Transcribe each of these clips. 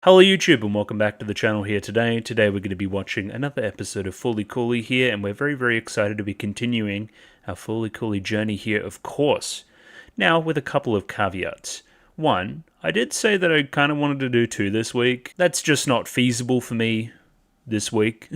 Hello YouTube and welcome back to the channel here today. Today we're going to be watching another episode of Fully Cooley here, and we're very excited to be continuing our Fully Cooley journey here, of course. Now with a couple of caveats. One, I did say that I kind of wanted to do two this week. That's just not feasible for me this week,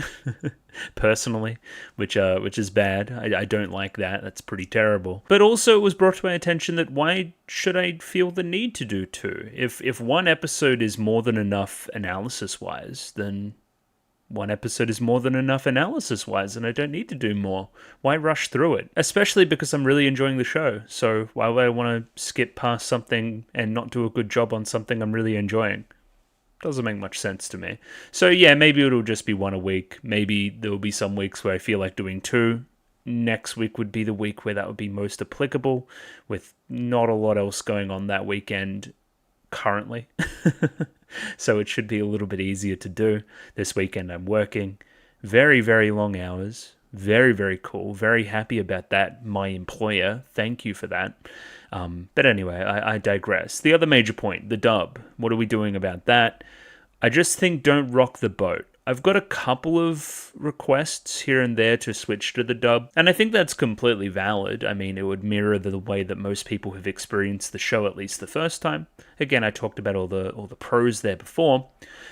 personally, which is bad. I don't like that. That's pretty terrible. But also it was brought to my attention that why should I feel the need to do two? If one episode is more than enough analysis-wise, then one episode is more than enough analysis-wise, and I don't need to do more. Why rush through it? Especially because I'm really enjoying the show, so why would I want to skip past something and not do a good job on something I'm really enjoying? Doesn't make much sense to me. So yeah, maybe it'll just be one a week. Maybe there will be some weeks where I feel like doing two. Next week would be the week where that would be most applicable, with not a lot else going on that weekend currently. So it should be a little bit easier to do. This weekend I'm working very long hours. Very cool. Very happy about that, my employer. Thank you for that. But anyway, I digress. The other major point, the dub. What are we doing about that? I just think don't rock the boat. I've got a couple of requests here and there to switch to the dub, and I think that's completely valid. I mean, it would mirror the way that most people have experienced the show, at least the first time. Again, I talked about all the pros there before.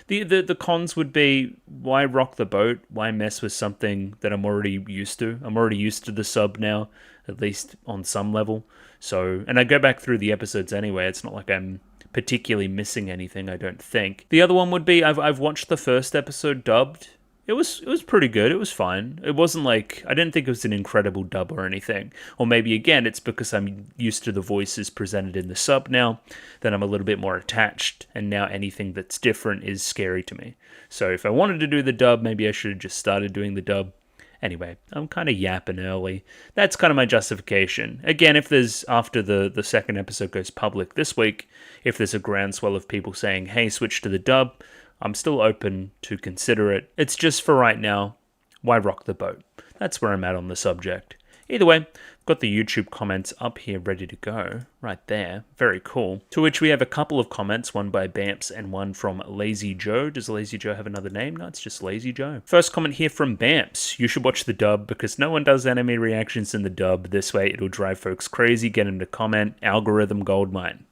The cons would be, why rock the boat? Why mess with something that I'm already used to? I'm already used to the sub now, at least on some level. So, and I go back through the episodes anyway. It's not like I'm particularly missing anything, I don't think. The other one would be, I've watched the first episode dubbed. It was pretty good. It was fine. It wasn't like, I didn't think it was an incredible dub or anything. Or maybe again, it's because I'm used to the voices presented in the sub now, that I'm a little bit more attached, and now anything that's different is scary to me. So if I wanted to do the dub, maybe I should have just started doing the dub. Anyway, I'm kind of yapping early. That's kind of my justification. Again, if there's, after the second episode goes public this week, if there's a groundswell of people saying, hey, switch to the dub, I'm still open to consider it. It's just for right now, why rock the boat? That's where I'm at on the subject. Either way, I've got the YouTube comments up here ready to go, right there. Very cool. To which we have a couple of comments, one by Bamps and one from Lazy Joe. Does Lazy Joe have another name? No, it's just Lazy Joe. First comment here from Bamps. You should watch the dub because no one does anime reactions in the dub. This way it'll drive folks crazy. Get them to comment. Algorithm goldmine.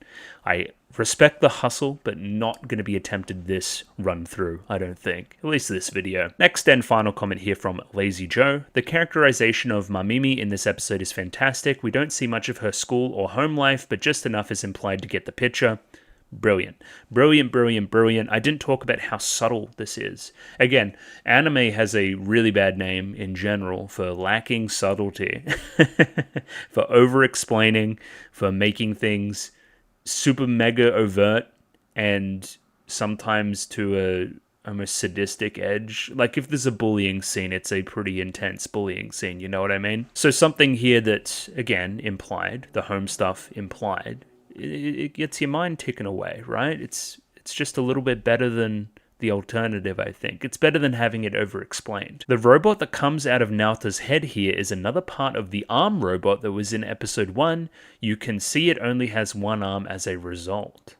I respect the hustle, but not going to be attempted this run through, I don't think. At least this video. Next and final comment here from Lazy Joe. The characterization of Mamimi in this episode is fantastic. We don't see much of her school or home life, but just enough is implied to get the picture. Brilliant. Brilliant. I didn't talk about how subtle this is. Again, anime has a really bad name in general for lacking subtlety, for over-explaining, for making things super mega overt and sometimes to a almost sadistic edge. Like if there's a bullying scene, it's a pretty intense bullying scene, you know what I mean? So something here that's, again, implied, the home stuff implied, it gets your mind ticking away, right? It's just a little bit better than the alternative, I think. It's better than having it over-explained. The robot that comes out of Naota's head here is another part of the arm robot that was in episode 1. You can see it only has one arm as a result.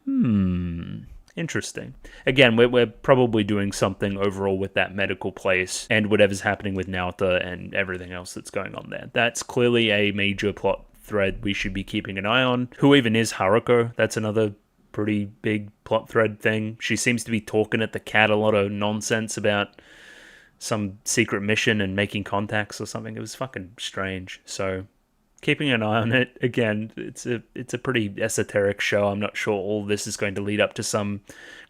Interesting. Again, we're probably doing something overall with that medical place and whatever's happening with Naota and everything else that's going on there. That's clearly a major plot thread we should be keeping an eye on. Who even is Haruko? That's another pretty big plot thread thing. She seems to be talking at the cat a lot of nonsense about some secret mission and making contacts or something. It was fucking strange. So keeping an eye on it. Again, it's a pretty esoteric show. I'm not sure all this is going to lead up to some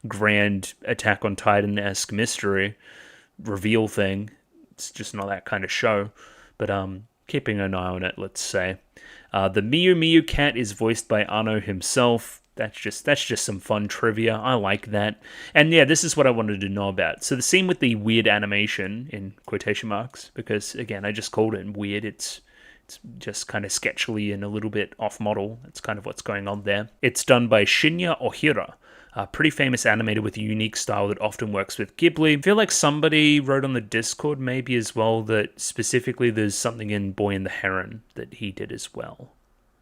grand Attack on Titan-esque mystery reveal thing. It's just not that kind of show. But keeping an eye on it, let's say. The Miu Miu cat is voiced by Ano himself. That's just some fun trivia. I like that. And yeah, this is what I wanted to know about. So the scene with the weird animation, in quotation marks, because again, I just called it weird. It's just kind of sketchily and a little bit off-model. That's kind of what's going on there. It's done by Shinya Ohira, a pretty famous animator with a unique style that often works with Ghibli. I feel like somebody wrote on the Discord maybe as well that specifically there's something in Boy and the Heron that he did as well.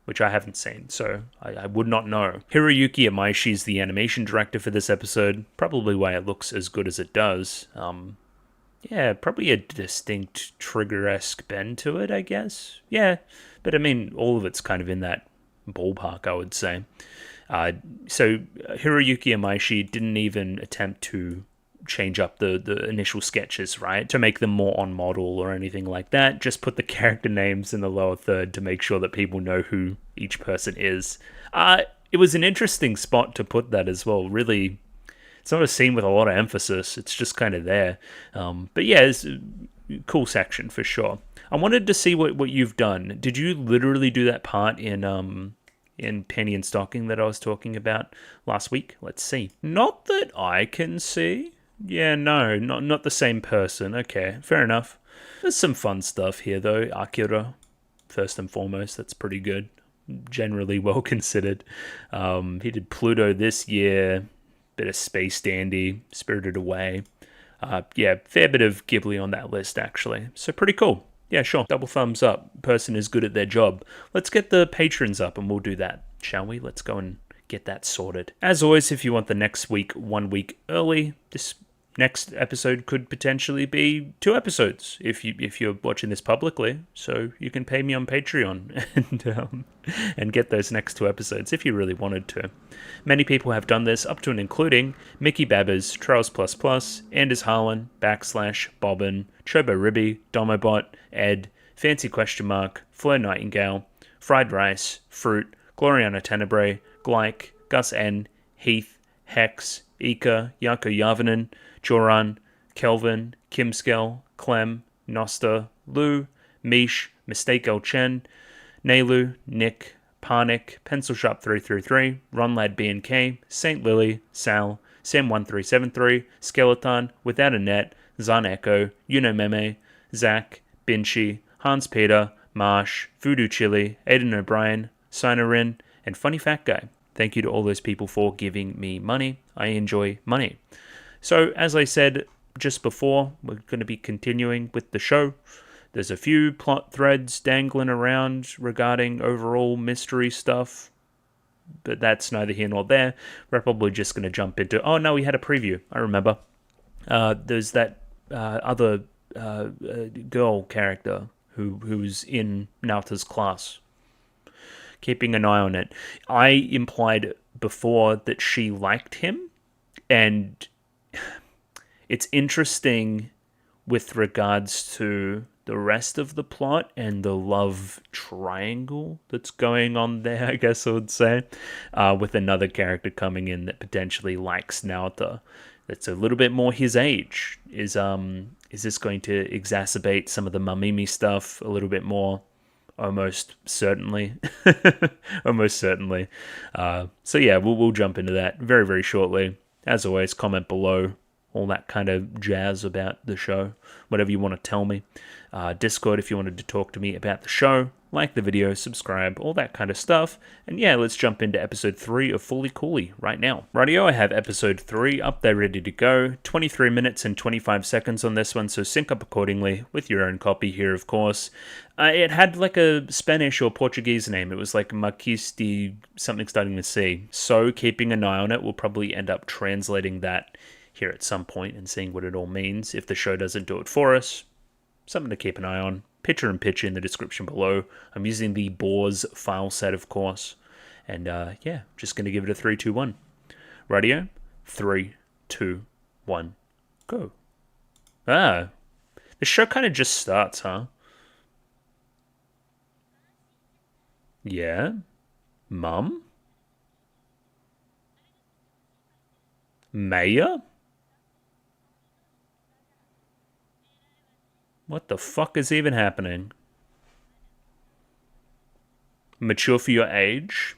which I haven't seen, so I would not know. Hiroyuki Imaishi is the animation director for this episode, probably why it looks as good as it does. Yeah, probably a distinct Trigger-esque bend to it, I guess. Yeah, but I mean, all of it's kind of in that ballpark, I would say. So Hiroyuki Imaishi didn't even attempt to change up the initial sketches, right, to make them more on model or anything like that. Just put the character names in the lower third to make sure that people know who each person is. It was an interesting spot to put that as well. Really, it's not a scene with a lot of emphasis. It's just kind of there. But yeah, it's a cool section for sure. I wanted to see what you've done. Did you literally do that part in Penny and Stocking that I was talking about last week? Let's see. Not that I can see. Yeah, no, not the same person. Okay, fair enough. There's some fun stuff here though. Akira, first and foremost, that's pretty good. Generally well considered. He did Pluto this year. Bit of Space Dandy, Spirited Away. Yeah, fair bit of Ghibli on that list, actually. So pretty cool. Yeah, sure. Double thumbs up. Person is good at their job. Let's get the patrons up and we'll do that, shall we? Let's go and get that sorted. As always, if you want the next week 1 week early, this next episode could potentially be 2 episodes if you're watching this publicly. So you can pay me on Patreon and get those next 2 episodes if you really wanted to. Many people have done this, up to and including Mickey Babbers, Trails++, Anders Harlan, Bobbin, Chobo Ribby, Domobot, Ed, Fancy Question Mark, Fleur Nightingale, Fried Rice, Fruit, Gloriana Tenebrae, Glyke, Gus N, Heath, Hex, Ika, Yako Yavanen, Joran, Kelvin, Kimskell, Clem, Nosta, Lou, Mish, Mistake El Chen, Nailu, Nick, Parnik, Pencil Sharp 333, Ronlad BNK, Saint Lily, Sal, Sam1373, Skeleton, Without a Net, Zan Echo, Yuno Meme, Zach, Binchy, Hans Peter, Marsh, Voodoo Chili, Aiden O'Brien, Sinorin, and Funny Fat Guy. Thank you to all those people for giving me money. I enjoy money. So, as I said just before, we're going to be continuing with the show. There's a few plot threads dangling around regarding overall mystery stuff, but that's neither here nor there. We're probably just going to jump into... Oh, no, we had a preview. I remember. There's that other girl character who's in Naota's class. Keeping an eye on it. I implied before that she liked him, and it's interesting with regards to the rest of the plot and the love triangle that's going on there, I guess I would say, with another character coming in that potentially likes Naota. That's a little bit more his age. Is this going to exacerbate some of the Mamimi stuff a little bit more? Almost certainly. Almost certainly. So yeah, we'll jump into that very, very shortly. As always, comment below, all that kind of jazz about the show, whatever you want to tell me. Discord if you wanted to talk to me about the show. Like the video, subscribe, all that kind of stuff. And yeah, let's jump into episode 3 of Fully Cooley right now. Rightio, I have episode 3 up there ready to go. 23 minutes and 25 seconds on this one, so sync up accordingly with your own copy here, of course. It had like a Spanish or Portuguese name. It was like Marquis de something starting with C. So keeping an eye on it, we'll probably end up translating that here at some point and seeing what it all means. If the show doesn't do it for us, something to keep an eye on. Picture and picture in the description below. I'm using the Boars file set, of course. And yeah, just going to give it a 3, 2, 1. Radio, 3, 2, 1, go. The show kind of just starts, huh? Yeah? Mum? Mayor? What the fuck is even happening? Mature for your age?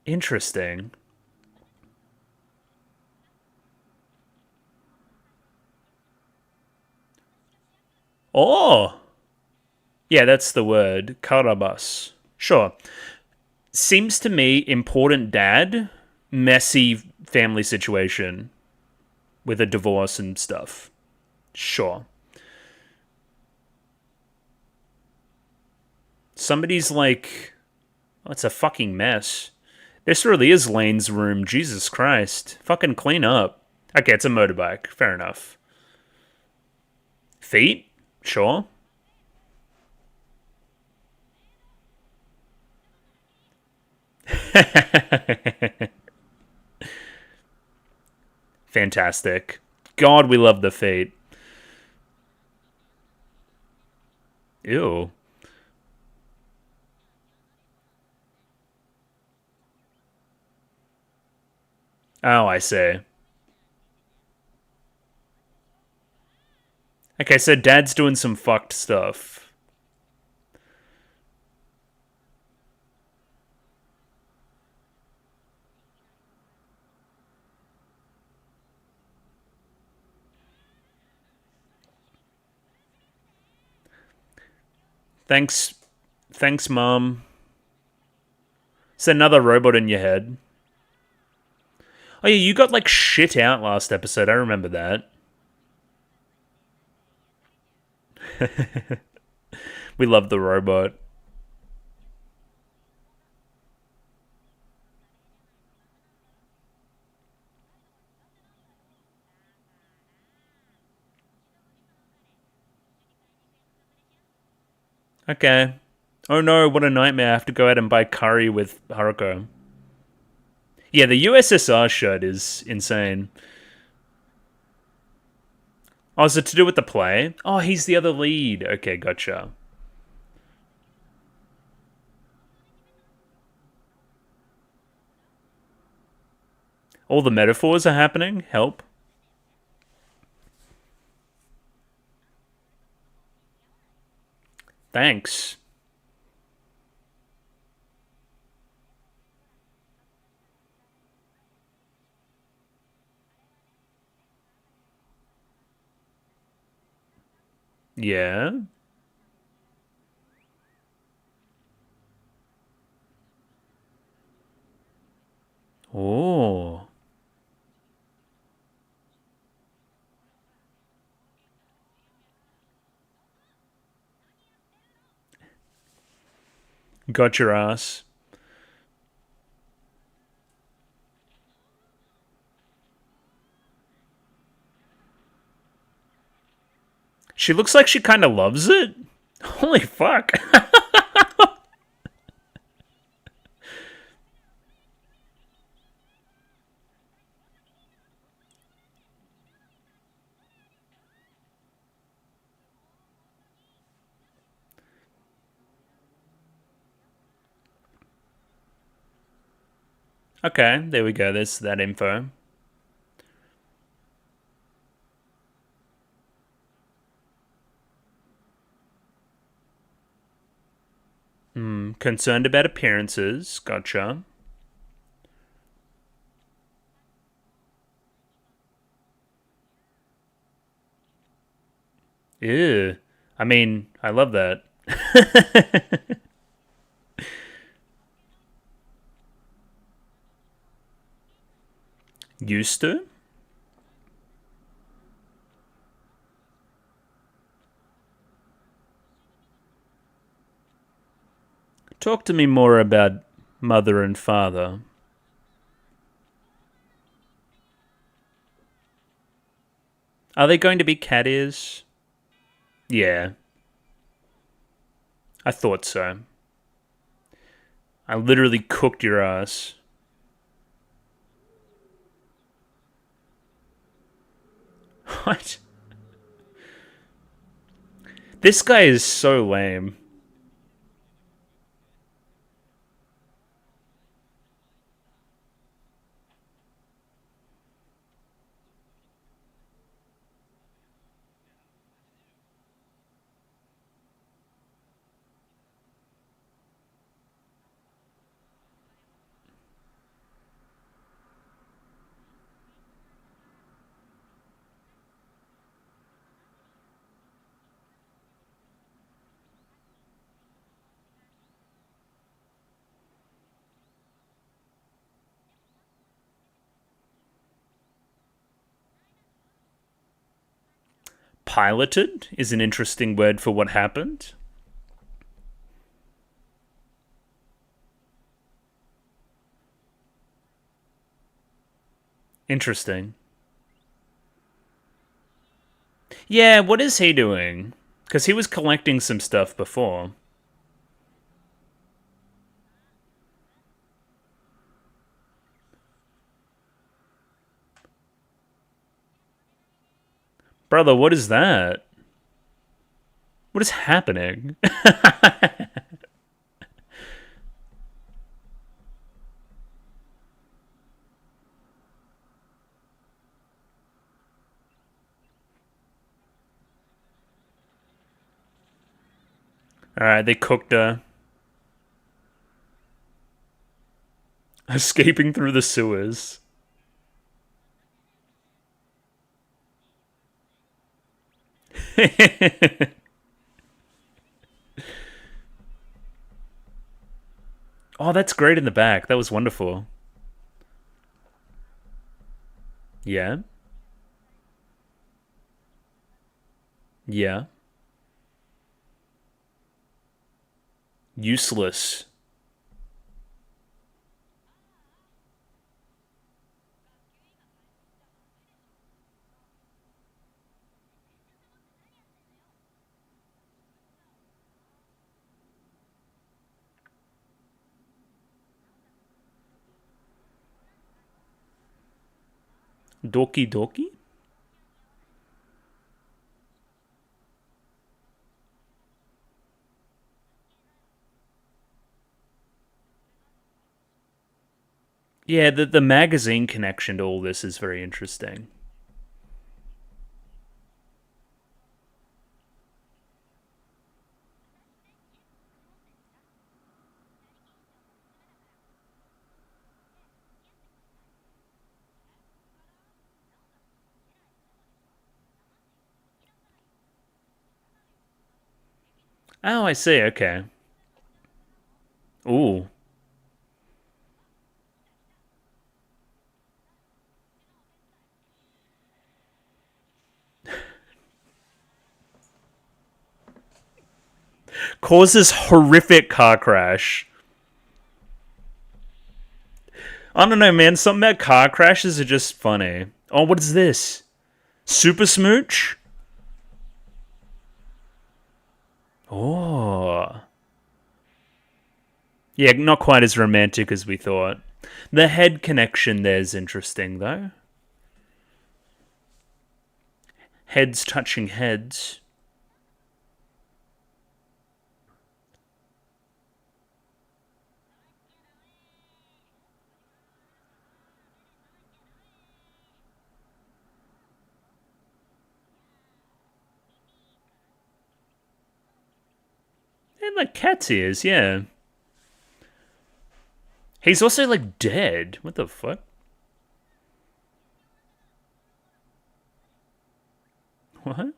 Interesting. Oh! Yeah, that's the word. Karabas. Sure. Seems to me important dad, messy family situation with a divorce and stuff. Sure. Somebody's like, oh, it's a fucking mess. This really is Lane's room. Jesus Christ. Fucking clean up. Okay, it's a motorbike. Fair enough. Feet? Sure. Fantastic. God, we love the feet. Ew. Oh, I see. Okay, so dad's doing some fucked stuff. Thanks. Thanks, Mom. It's another robot in your head. Oh, yeah, you got like shit out last episode. I remember that. We love the robot. Okay. Oh no, what a nightmare. I have to go out and buy curry with Haruko. Yeah, the USSR shirt is insane. Oh, is it to do with the play? Oh, he's the other lead. Okay, gotcha. All the metaphors are happening? Help. Thanks. Yeah. Oh. Got your ass. She looks like she kind of loves it. Holy fuck. Okay, there we go. There's that info. Concerned about appearances. Gotcha. Ew. I mean, I love that. Used to? Talk to me more about mother and father. Are they going to be cat ears? Yeah, I thought so. I literally cooked your ass. What? This guy is so lame. Piloted is an interesting word for what happened. Interesting. Yeah, what is he doing? Because he was collecting some stuff before. Brother, what is that? What is happening? Alright, they cooked her. Escaping through the sewers. Oh, that's great in the back. That was wonderful. Yeah. Yeah. Useless. Doki Doki? Yeah, the magazine connection to all this is very interesting. Oh, I see. Okay. Ooh. Causes horrific car crash. I don't know, man. Something about car crashes are just funny. Oh, what is this? Super Smooch? Oh. Yeah, not quite as romantic as we thought. The head connection there's interesting, though. Heads touching heads. And like cat's ears, yeah. He's also like dead. What the fuck? What?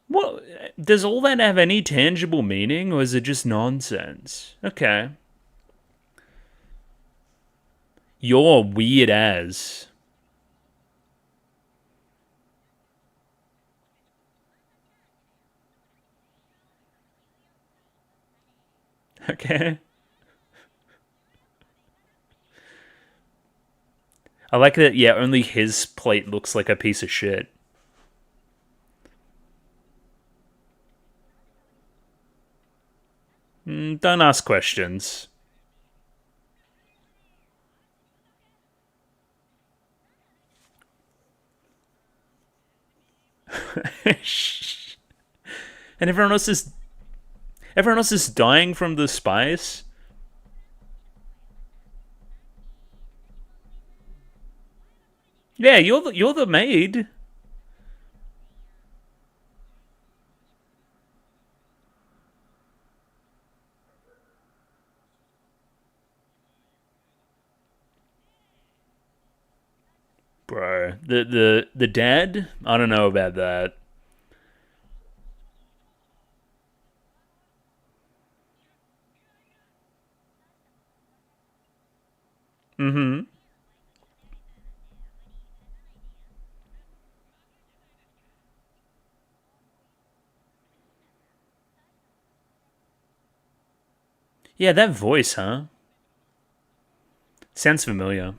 What? Does all that have any tangible meaning, or is it just nonsense? Okay. You're weird as. Okay. I like that, yeah, only his plate looks like a piece of shit. Don't ask questions. And everyone else is dying from the spice. Yeah, you're the maid. Bro. The dad? I don't know about that. Mm-hmm. Yeah, that voice, huh? Sounds familiar.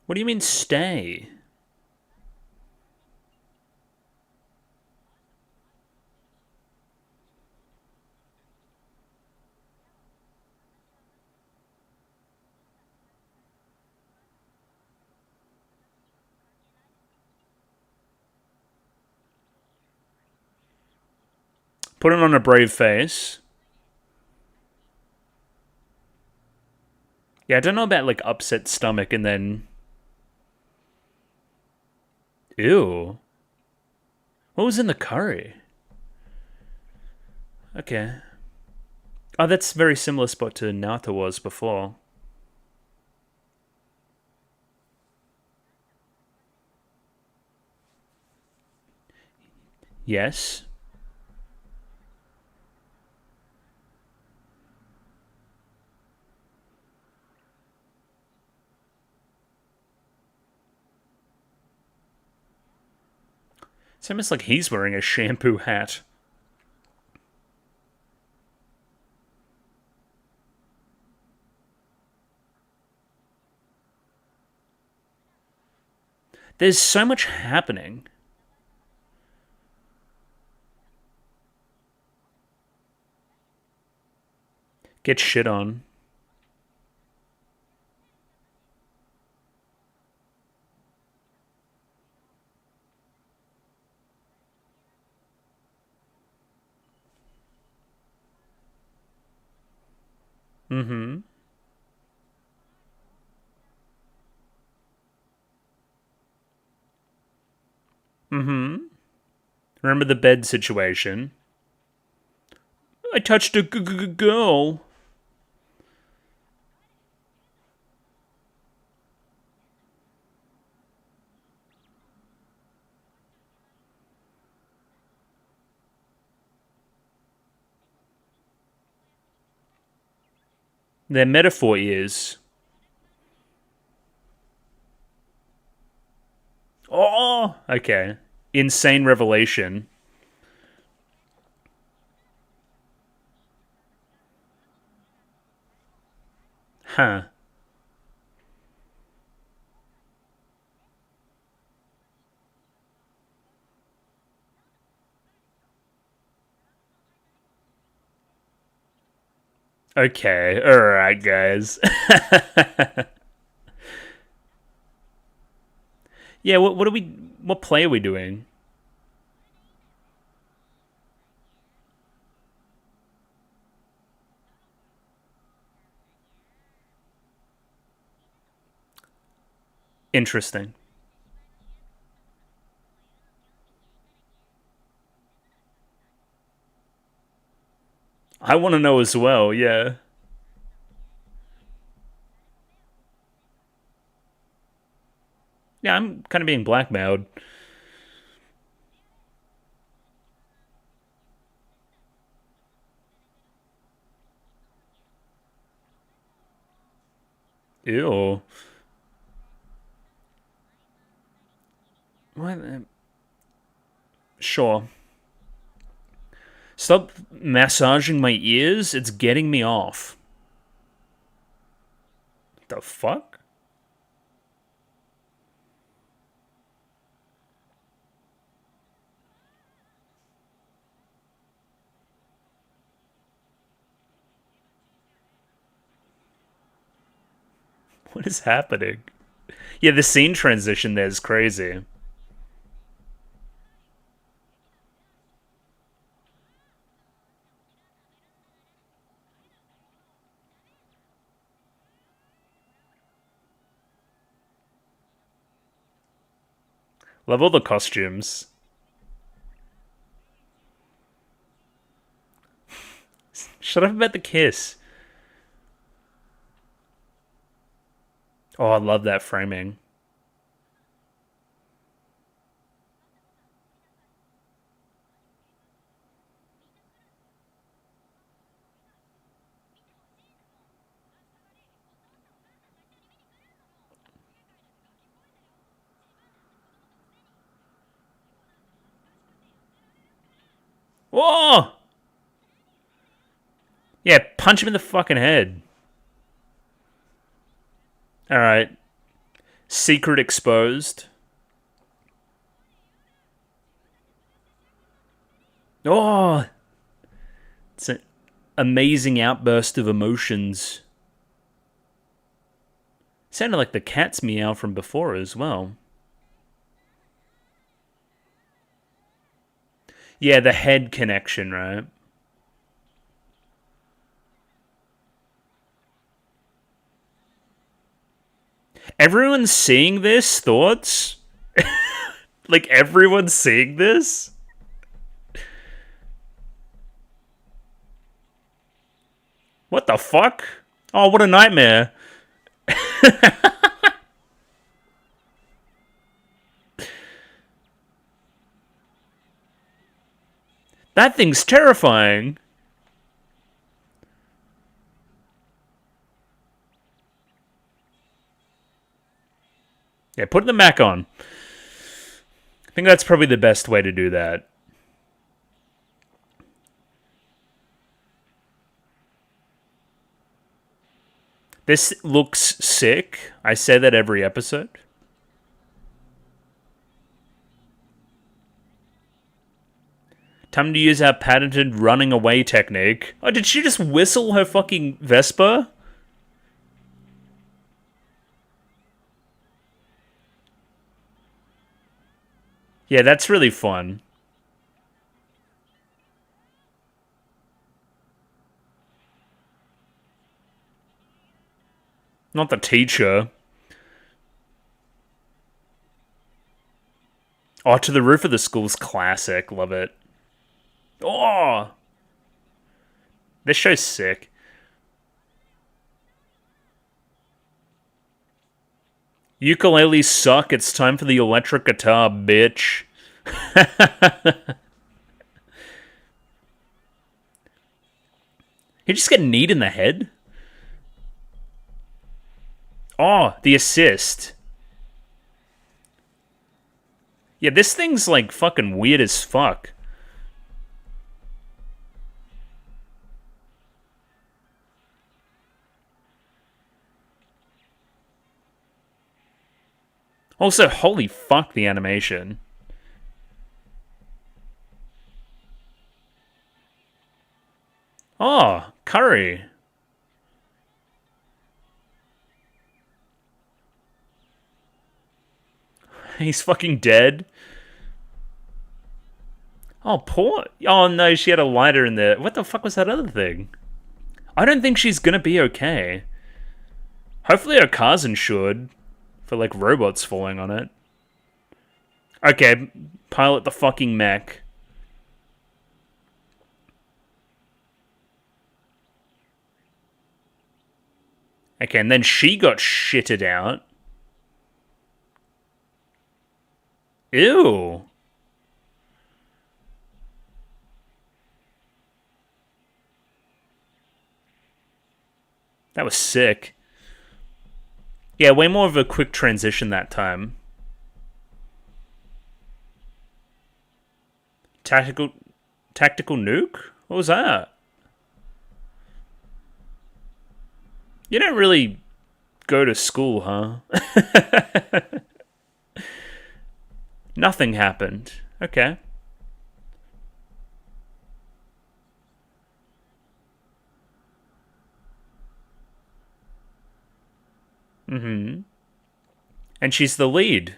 What do you mean stay? Put it on a brave face. Yeah, I don't know about like upset stomach and then. Ew. What was in the curry? Okay. Oh, that's very similar spot to Naruto was before. Yes. It's almost like he's wearing a shampoo hat. There's so much happening. Get shit on. Mm-hmm. Mm-hmm. Remember the bed situation? I touched a girl. Their metaphor is. Oh, okay. Insane revelation. Huh. Okay. Alright, guys. Yeah, what are we. What play are we doing? Interesting. I want to know as well, yeah. Yeah, I'm kind of being blackmailed. Ew. What? Sure. Stop massaging my ears. It's getting me off. The fuck? What is happening? Yeah, the scene transition there is crazy. Love all the costumes. Shut up about the kiss. Oh, I love that framing. Oh! Yeah, punch him in the fucking head. Alright. Secret exposed. Oh! It's an amazing outburst of emotions. Sounded like the cat's meow from before as well. Yeah, the head connection, right? Everyone's seeing this? Thoughts? Like, everyone's seeing this? What the fuck? Oh, what a nightmare. That thing's terrifying. Yeah, put the Mac on. I think that's probably the best way to do that. This looks sick. I say that every episode. Time to use our patented running away technique. Oh, did she just whistle her fucking Vespa? Yeah, that's really fun. Not the teacher. Oh, To the Roof of the School's classic. Love it. Oh! This show's sick. Ukuleles suck. It's time for the electric guitar, bitch. He just get kneed in the head? Oh, the assist. Yeah, this thing's like fucking weird as fuck. Also, holy fuck, the animation. Oh, Curry. He's fucking dead. Oh, poor... Oh, no, she had a lighter in there. What the fuck was that other thing? I don't think she's gonna be okay. Hopefully her car's insured for, like, robots falling on it. Okay, pilot the fucking mech. Okay, and then she got shitted out. Ew. That was sick. Yeah, way more of a quick transition that time. Tactical nuke? What was that? You don't really go to school, huh? Nothing happened. Okay. Mm-hmm. And she's the lead.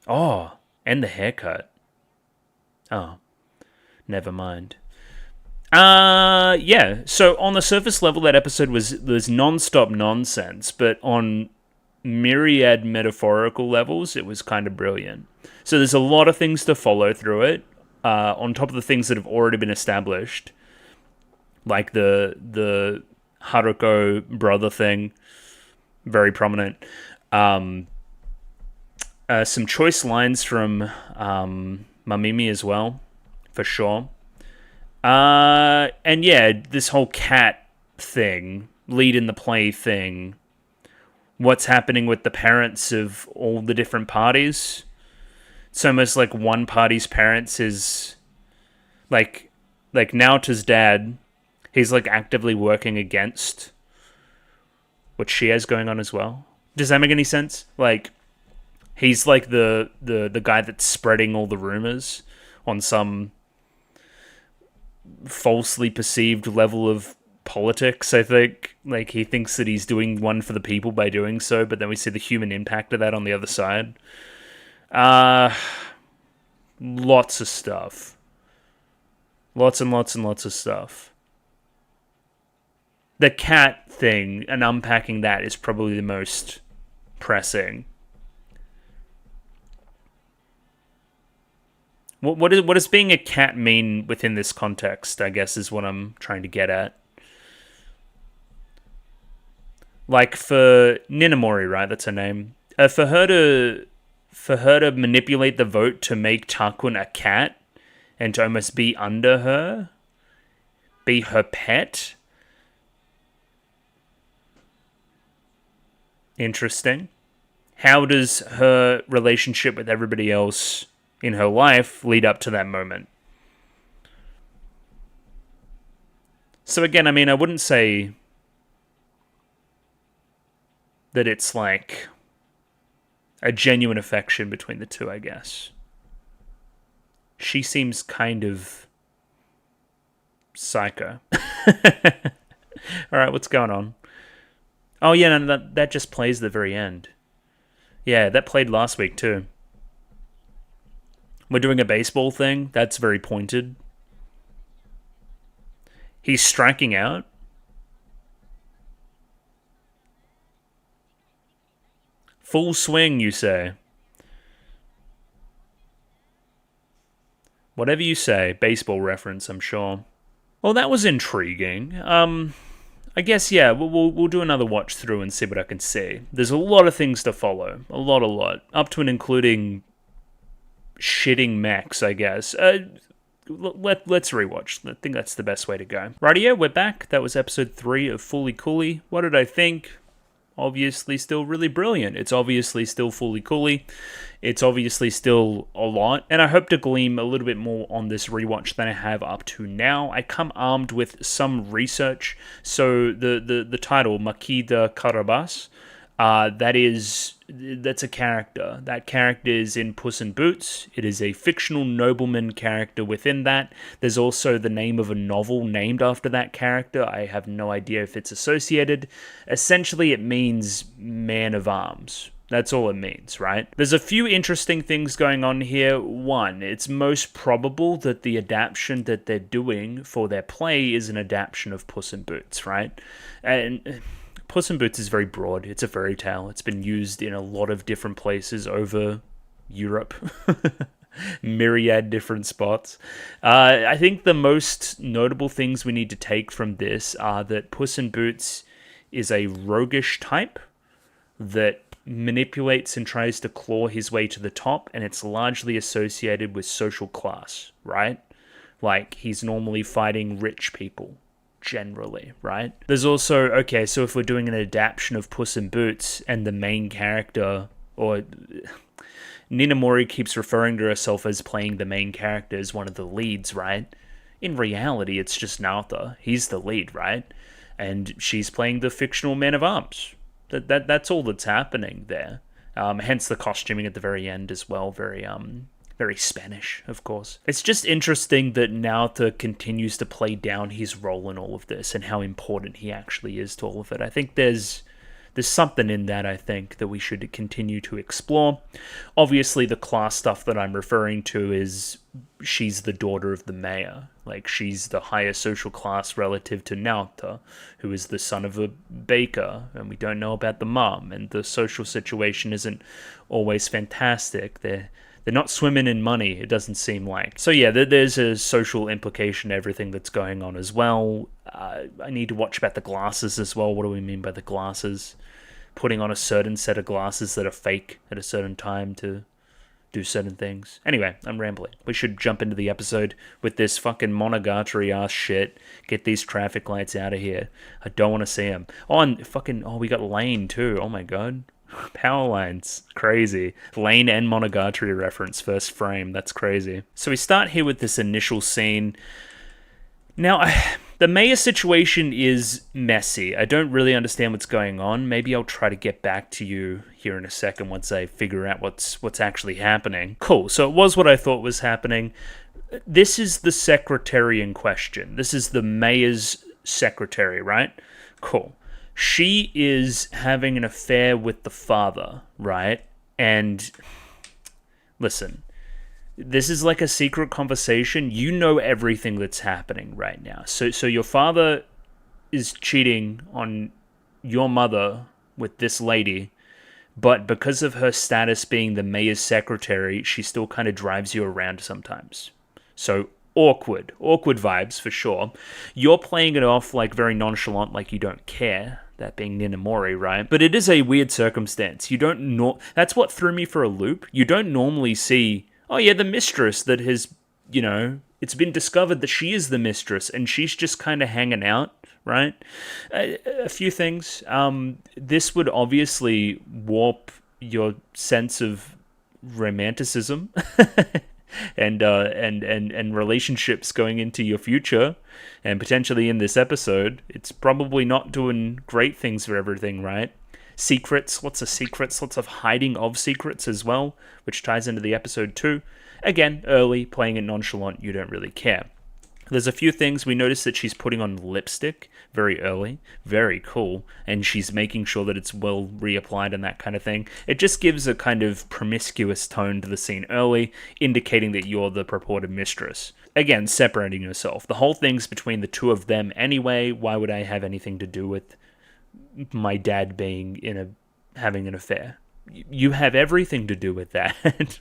Oh, and the haircut. Oh, never mind. Yeah. So on the surface level, that episode was non-stop nonsense, but on myriad metaphorical levels, it was kind of brilliant. So there's a lot of things to follow through it, on top of the things that have already been established, like the Haruko brother thing, very prominent. Some choice lines from Mamimi as well, for sure. And yeah, this whole cat thing, lead in the play thing, what's happening with the parents of all the different parties. It's almost like one party's parents is like Naota's dad. He's like actively working against what she has going on as well. Does that make any sense? Like, he's like the guy that's spreading all the rumors on some falsely perceived level of politics, I think. Like, he thinks that he's doing one for the people by doing so, but then we see the human impact of that on the other side. Lots of stuff. Lots and lots and lots of stuff. The cat thing and unpacking that is probably the most pressing. What does being a cat mean within this context, I guess, is what I'm trying to get at. Like, for Ninamori, right? That's her name. For her to manipulate the vote to make Takun a cat and to almost be under her, be her pet. Interesting. How does her relationship with everybody else in her life lead up to that moment? So again, I mean, I wouldn't say that it's like a genuine affection between the two, I guess. She seems kind of psycho. Alright, what's going on? Oh yeah, no, that just plays at the very end. Yeah, that played last week too. We're doing a baseball thing. That's very pointed. He's striking out. Full swing, you say? Whatever you say, baseball reference, I'm sure. Well, that was intriguing. I guess, yeah, we'll do another watch through and see what I can see. There's a lot of things to follow. A lot. Up to and including shitting mechs, I guess. Let's rewatch. I think that's the best way to go. Rightio, we're back. That was episode 3 of Fully Cooley. What did I think? Obviously still really brilliant. It's obviously still fully coolly. It's obviously still a lot. And I hope to glean a little bit more on this rewatch than I have up to now. I come armed with some research. So the title, Makida Karabas, that's a character. That character is in Puss in Boots. It is a fictional nobleman character within that. There's also the name of a novel named after that character. I have no idea if it's associated. Essentially, it means man of arms. That's all it means, right? There's a few interesting things going on here. One, it's most probable that the adaptation that they're doing for their play is an adaptation of Puss in Boots, right? And Puss in Boots is very broad. It's a fairy tale. It's been used in a lot of different places over Europe. Myriad different spots. I think the most notable things we need to take from this are that Puss in Boots is a roguish type that manipulates and tries to claw his way to the top, and it's largely associated with social class, right? Like, he's normally fighting rich people. Generally, right? There's also, okay, so if we're doing an adaptation of Puss in Boots and the main character, or Ninamori keeps referring to herself as playing the main character as one of the leads, right? In reality, it's just Naota. He's the lead, right? And she's playing the fictional man of arms. That's all that's happening there. Hence the costuming at the very end as well, very Spanish, of course. It's just interesting that Naota continues to play down his role in all of this and how important he actually is to all of it. I think there's something in that, I think, that we should continue to explore. Obviously, the class stuff that I'm referring to is she's the daughter of the mayor. Like, she's the higher social class relative to Naota, who is the son of a baker, and we don't know about the mom, and the social situation isn't always fantastic. They're not swimming in money, it doesn't seem like. So yeah, there's a social implication to everything that's going on as well. I need to watch about the glasses as well. What do we mean by the glasses? Putting on a certain set of glasses that are fake at a certain time to do certain things. Anyway, I'm rambling. We should jump into the episode with this fucking Monogatari ass shit. Get these traffic lights out of here. I don't want to see them. Oh, and fucking, we got Lane too. Oh my god. Power lines. Crazy. Lane and Monogatari reference, first frame. That's crazy. So we start here with this initial scene. Now, the Maya situation is messy. I don't really understand what's going on. Maybe I'll try to get back to you here in a second once I figure out what's actually happening. Cool, so it was what I thought was happening. This is the secretary in question. This is the mayor's secretary, right? Cool. She is having an affair with the father, right? And listen, this is like a secret conversation. You know everything that's happening right now. So your father is cheating on your mother with this lady, but because of her status being the mayor's secretary, she still kind of drives you around sometimes. So awkward vibes for sure. You're playing it off like very nonchalant, like you don't care. That being Ninamori, right? But it is a weird circumstance. You don't know. That's what threw me for a loop. You don't normally see, oh yeah, the mistress that has, it's been discovered that she is the mistress and she's just kind of hanging out, right? A few things. This would obviously warp your sense of romanticism and relationships going into your future, and potentially in this episode. It's probably not doing great things for everything, right? Secrets, lots of hiding of secrets as well, which ties into the episode too. Again, early, playing it nonchalant, you don't really care. There's a few things. We notice that she's putting on lipstick very early. Very cool. And she's making sure that it's well reapplied and that kind of thing. It just gives a kind of promiscuous tone to the scene early, indicating that you're the purported mistress. Again, separating yourself. The whole thing's between the two of them anyway. Why would I have anything to do with my dad having an affair? You have everything to do with that.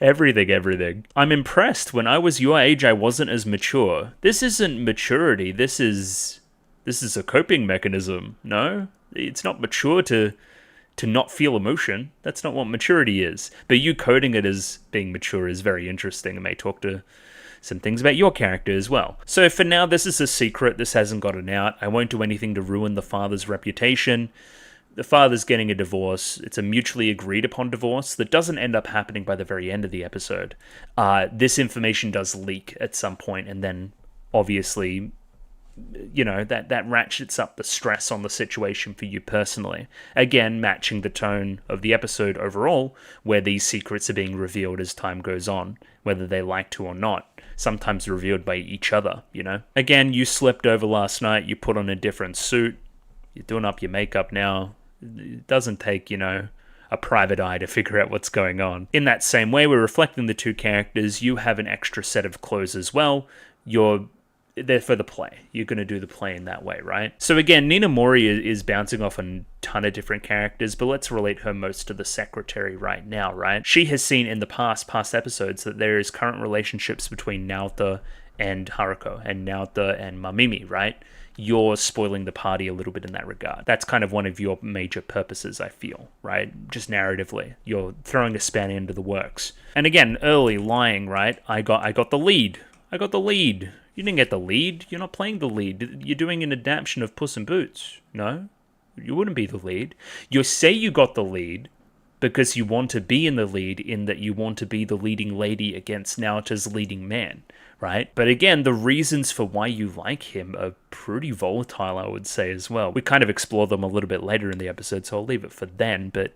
Everything. I'm impressed. When I was your age, I wasn't as mature. This isn't maturity. This is a coping mechanism. No? It's not mature to not feel emotion. That's not what maturity is. But you coding it as being mature is very interesting and may talk to some things about your character as well. So for now, this is a secret. This hasn't gotten out. I won't do anything to ruin the father's reputation. The father's getting a divorce. It's a mutually agreed upon divorce that doesn't end up happening by the very end of the episode. This information does leak at some point, and then obviously, that ratchets up the stress on the situation for you personally. Again, matching the tone of the episode overall, where these secrets are being revealed as time goes on, whether they like to or not. Sometimes revealed by each other, Again, you slept over last night, you put on a different suit, you're doing up your makeup now. It doesn't take, a private eye to figure out what's going on. In that same way, we're reflecting the two characters. You have an extra set of clothes as well. You're there for the play. You're going to do the play in that way, right? So again, Ninamori is bouncing off a ton of different characters, but let's relate her most to the secretary right now, right? She has seen in the past episodes that there is current relationships between Naota and Haruko, and Naota and Mamimi, right? You're spoiling the party a little bit in that regard. That's kind of one of your major purposes, I feel, right? Just narratively. You're throwing a span into the works. And again, early lying, right? I got the lead. I got the lead. You didn't get the lead. You're not playing the lead. You're doing an adaptation of Puss in Boots. No? You wouldn't be the lead. You say you got the lead because you want to be in the lead, in that you want to be the leading lady against Naota's leading man, right? But again, the reasons for why you like him are pretty volatile, I would say, as well. We kind of explore them a little bit later in the episode, so I'll leave it for then, but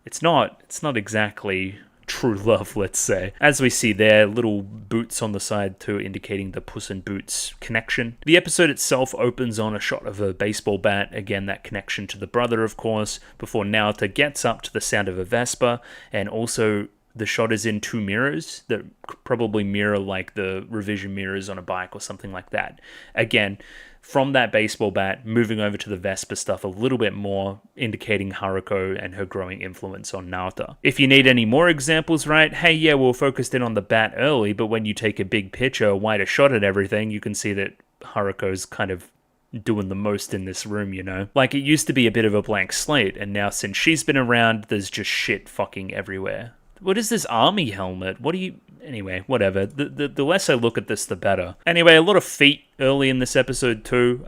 it's not exactly true love, let's say. As we see there, little boots on the side too, indicating the Puss in Boots connection. The episode itself opens on a shot of a baseball bat, again that connection to the brother, of course, before Naota gets up to the sound of a Vespa, and also the shot is in two mirrors that probably mirror like the revision mirrors on a bike or something like that. Again, from that baseball bat, moving over to the Vespa stuff a little bit more, indicating Haruko and her growing influence on Naota. If you need any more examples, right, hey, yeah, we're focused in on the bat early, but when you take a big picture, a wider shot at everything, you can see that Haruko's kind of doing the most in this room, Like, it used to be a bit of a blank slate, and now since she's been around, there's just shit fucking everywhere. What is this army helmet? What do you... Anyway, whatever. The less I look at this, the better. Anyway, a lot of feet early in this episode too.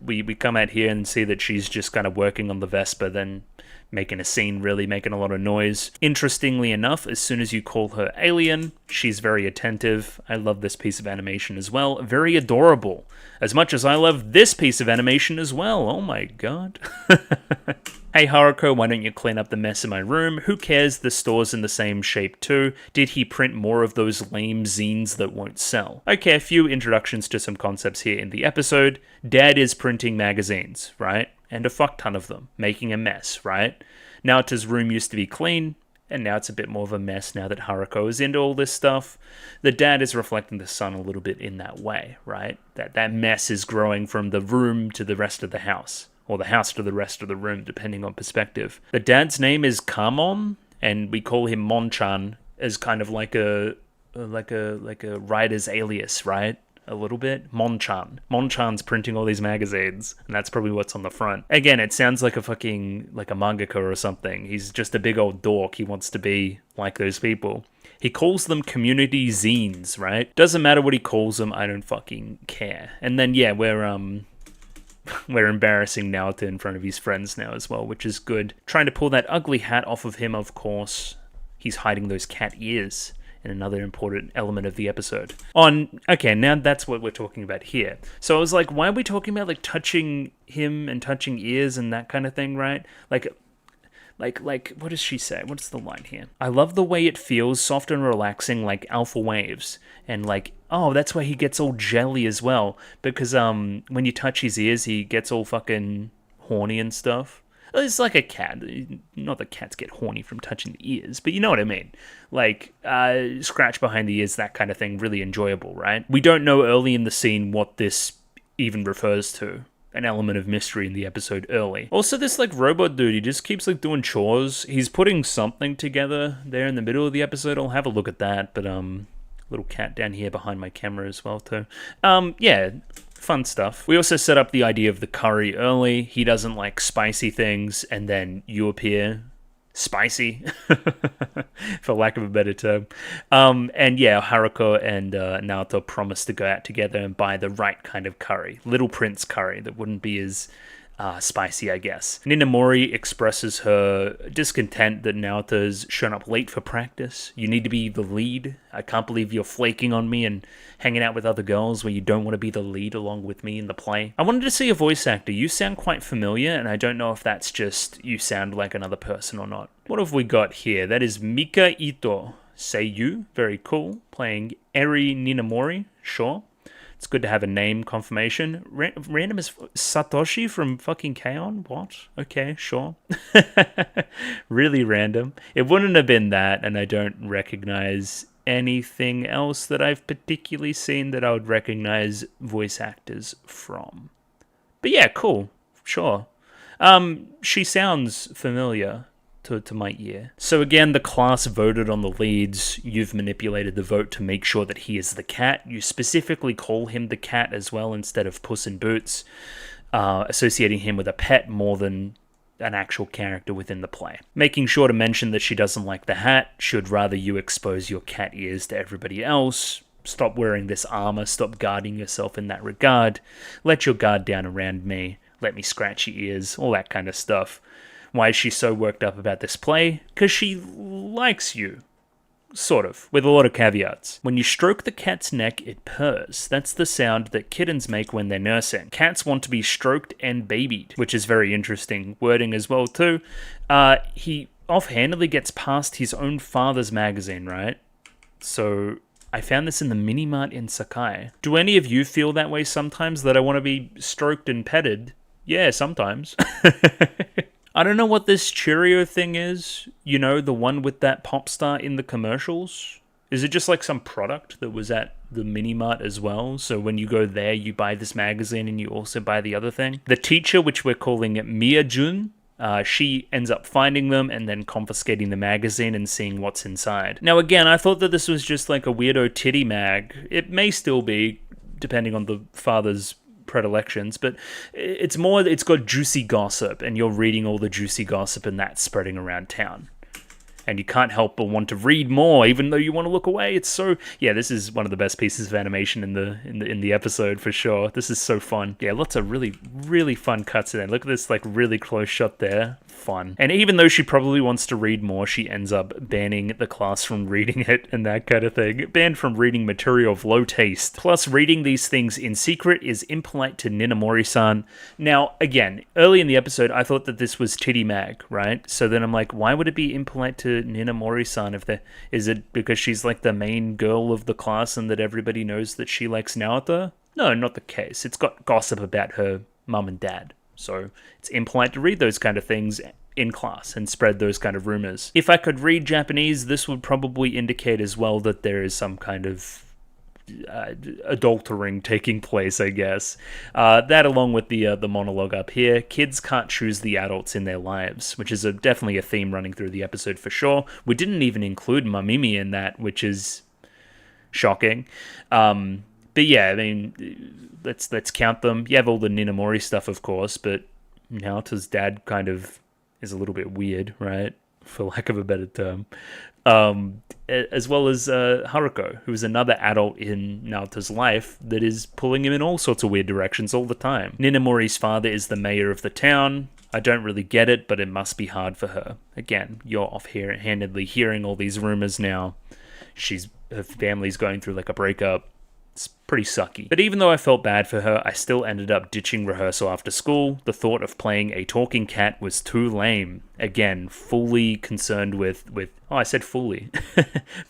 We come out here and see that she's just kind of working on the Vespa, then making a scene, really making a lot of noise. Interestingly enough, as soon as you call her alien, she's very attentive. I love this piece of animation as well. Very adorable. As much as I love this piece of animation as well. Oh my god. Hey Haruko, why don't you clean up the mess in my room? Who cares, the store's in the same shape too. Did he print more of those lame zines that won't sell? Okay, a few introductions to some concepts here in the episode. Dad is printing magazines, right? And a fuck ton of them, making a mess, right? Naota's room used to be clean, and now it's a bit more of a mess now that Haruko is into all this stuff. The dad is reflecting the son a little bit in that way, right? That mess is growing from the room to the rest of the house. Or the house to the rest of the room, depending on perspective. The dad's name is Kamon, and we call him Monchan as kind of like a writer's alias, right? A little bit. Monchan's printing all these magazines, and that's probably what's on the front. Again, it sounds like a mangaka or something. He's just a big old dork. He wants to be like those people. He calls them community zines, right? Doesn't matter what he calls them, I don't fucking care. And then, yeah, we're embarrassing Naota in front of his friends now as well, which is good. Trying to pull that ugly hat off of him, of course. He's hiding those cat ears in another important element of the episode. Okay, now that's what we're talking about here. So I was like, why are we talking about, like, touching him and touching ears and that kind of thing, right? Like, what does she say? What's the line here? I love the way it feels, soft and relaxing, like alpha waves. And like, oh, that's why he gets all jelly as well. Because when you touch his ears, he gets all fucking horny and stuff. It's like a cat. Not that cats get horny from touching the ears, but you know what I mean. Like, scratch behind the ears, that kind of thing, really enjoyable, right? We don't know early in the scene what this even refers to. An element of mystery in the episode early. Also, this, like, robot dude, he just keeps, like, doing chores. He's putting something together there in the middle of the episode. I'll have a look at that, but, little cat down here behind my camera as well, too. Yeah, fun stuff. We also set up the idea of the curry early. He doesn't like spicy things, and then you appear spicy, for lack of a better term. And yeah, Haruko and Naoto promise to go out together and buy the right kind of curry. Little Prince curry that wouldn't be as spicy, I guess. Ninamori expresses her discontent that Naoto's shown up late for practice. You need to be the lead. I can't believe you're flaking on me and hanging out with other girls where you don't want to be the lead along with me in the play. I wanted to see a voice actor. You sound quite familiar, and I don't know if that's just you sound like another person or not. What have we got here? That is Mika Ito, Seiyu, very cool, playing Eri Ninamori, sure. It's good to have a name confirmation. Random as Satoshi from fucking K-On? What? Okay, sure. Really random. It wouldn't have been that, and I don't recognize anything else that I've particularly seen that I would recognize voice actors from. But yeah, cool. Sure. She sounds familiar to my ear. So again, the class voted on the leads. You've manipulated the vote to make sure that he is the cat. You specifically call him the cat as well instead of Puss in Boots, associating him with a pet more than an actual character within the play. Making sure to mention that she doesn't like the hat. Should rather you expose your cat ears to everybody else. Stop wearing this armor. Stop guarding yourself in that regard. Let your guard down around me. Let me scratch your ears. All that kind of stuff. Why is she so worked up about this play? Because she likes you. Sort of, with a lot of caveats. When you stroke the cat's neck, it purrs. That's the sound that kittens make when they're nursing. Cats want to be stroked and babied, which is very interesting wording as well too. He offhandedly gets past his own father's magazine, right? So I found this in the mini-mart in Sakai. Do any of you feel that way sometimes, that I want to be stroked and petted? Yeah, sometimes. I don't know what this Cheerio thing is. You know, the one with that pop star in the commercials? Is it just like some product that was at the mini-mart as well? So when you go there, you buy this magazine and you also buy the other thing? The teacher, which we're calling Mia-jun, she ends up finding them and then confiscating the magazine and seeing what's inside. Now again, I thought that this was just like a weirdo titty mag. It may still be, depending on the father's predilections, but it's got juicy gossip, and you're reading all the juicy gossip and that's spreading around town. and you can't help but want to read more, even though you want to look away. It's so, yeah, this is one of the best pieces of animation in the episode for sure. This is so fun. Yeah, lots of really, really fun cuts in there. Look at this, like, really close shot there. Fun. And even though she probably wants to read more, she ends up banning the class from reading it and that kind of thing. Banned from reading material of low taste. Plus, reading these things in secret is impolite to Ninamori-san. Now, again, early in the episode, I thought that this was Titty Mag, right? So then I'm like, why would it be impolite to Ninamori-san? Is it because she's like the main girl of the class and that everybody knows that she likes Naota? No, not the case. It's got gossip about her mum and dad. So it's impolite to read those kind of things in class and spread those kind of rumors. If I could read Japanese, this would probably indicate as well that there is some kind of adultering taking place, I guess. That along with the monologue up here, kids can't choose the adults in their lives, which is definitely a theme running through the episode for sure. We didn't even include Mamimi in that, which is shocking. But yeah, I mean, let's count them. You have all the Ninamori stuff, of course, but Naota's dad kind of is a little bit weird, right? For lack of a better term. As well as Haruko, who is another adult in Naota's life that is pulling him in all sorts of weird directions all the time. Ninamori's father is the mayor of the town. I don't really get it, but it must be hard for her. Again, you're off-handedly hearing all these rumors now. Her family's going through like a breakup. It's pretty sucky. But even though I felt bad for her, I still ended up ditching rehearsal after school. The thought of playing a talking cat was too lame. Again, fully concerned with oh, I said fully.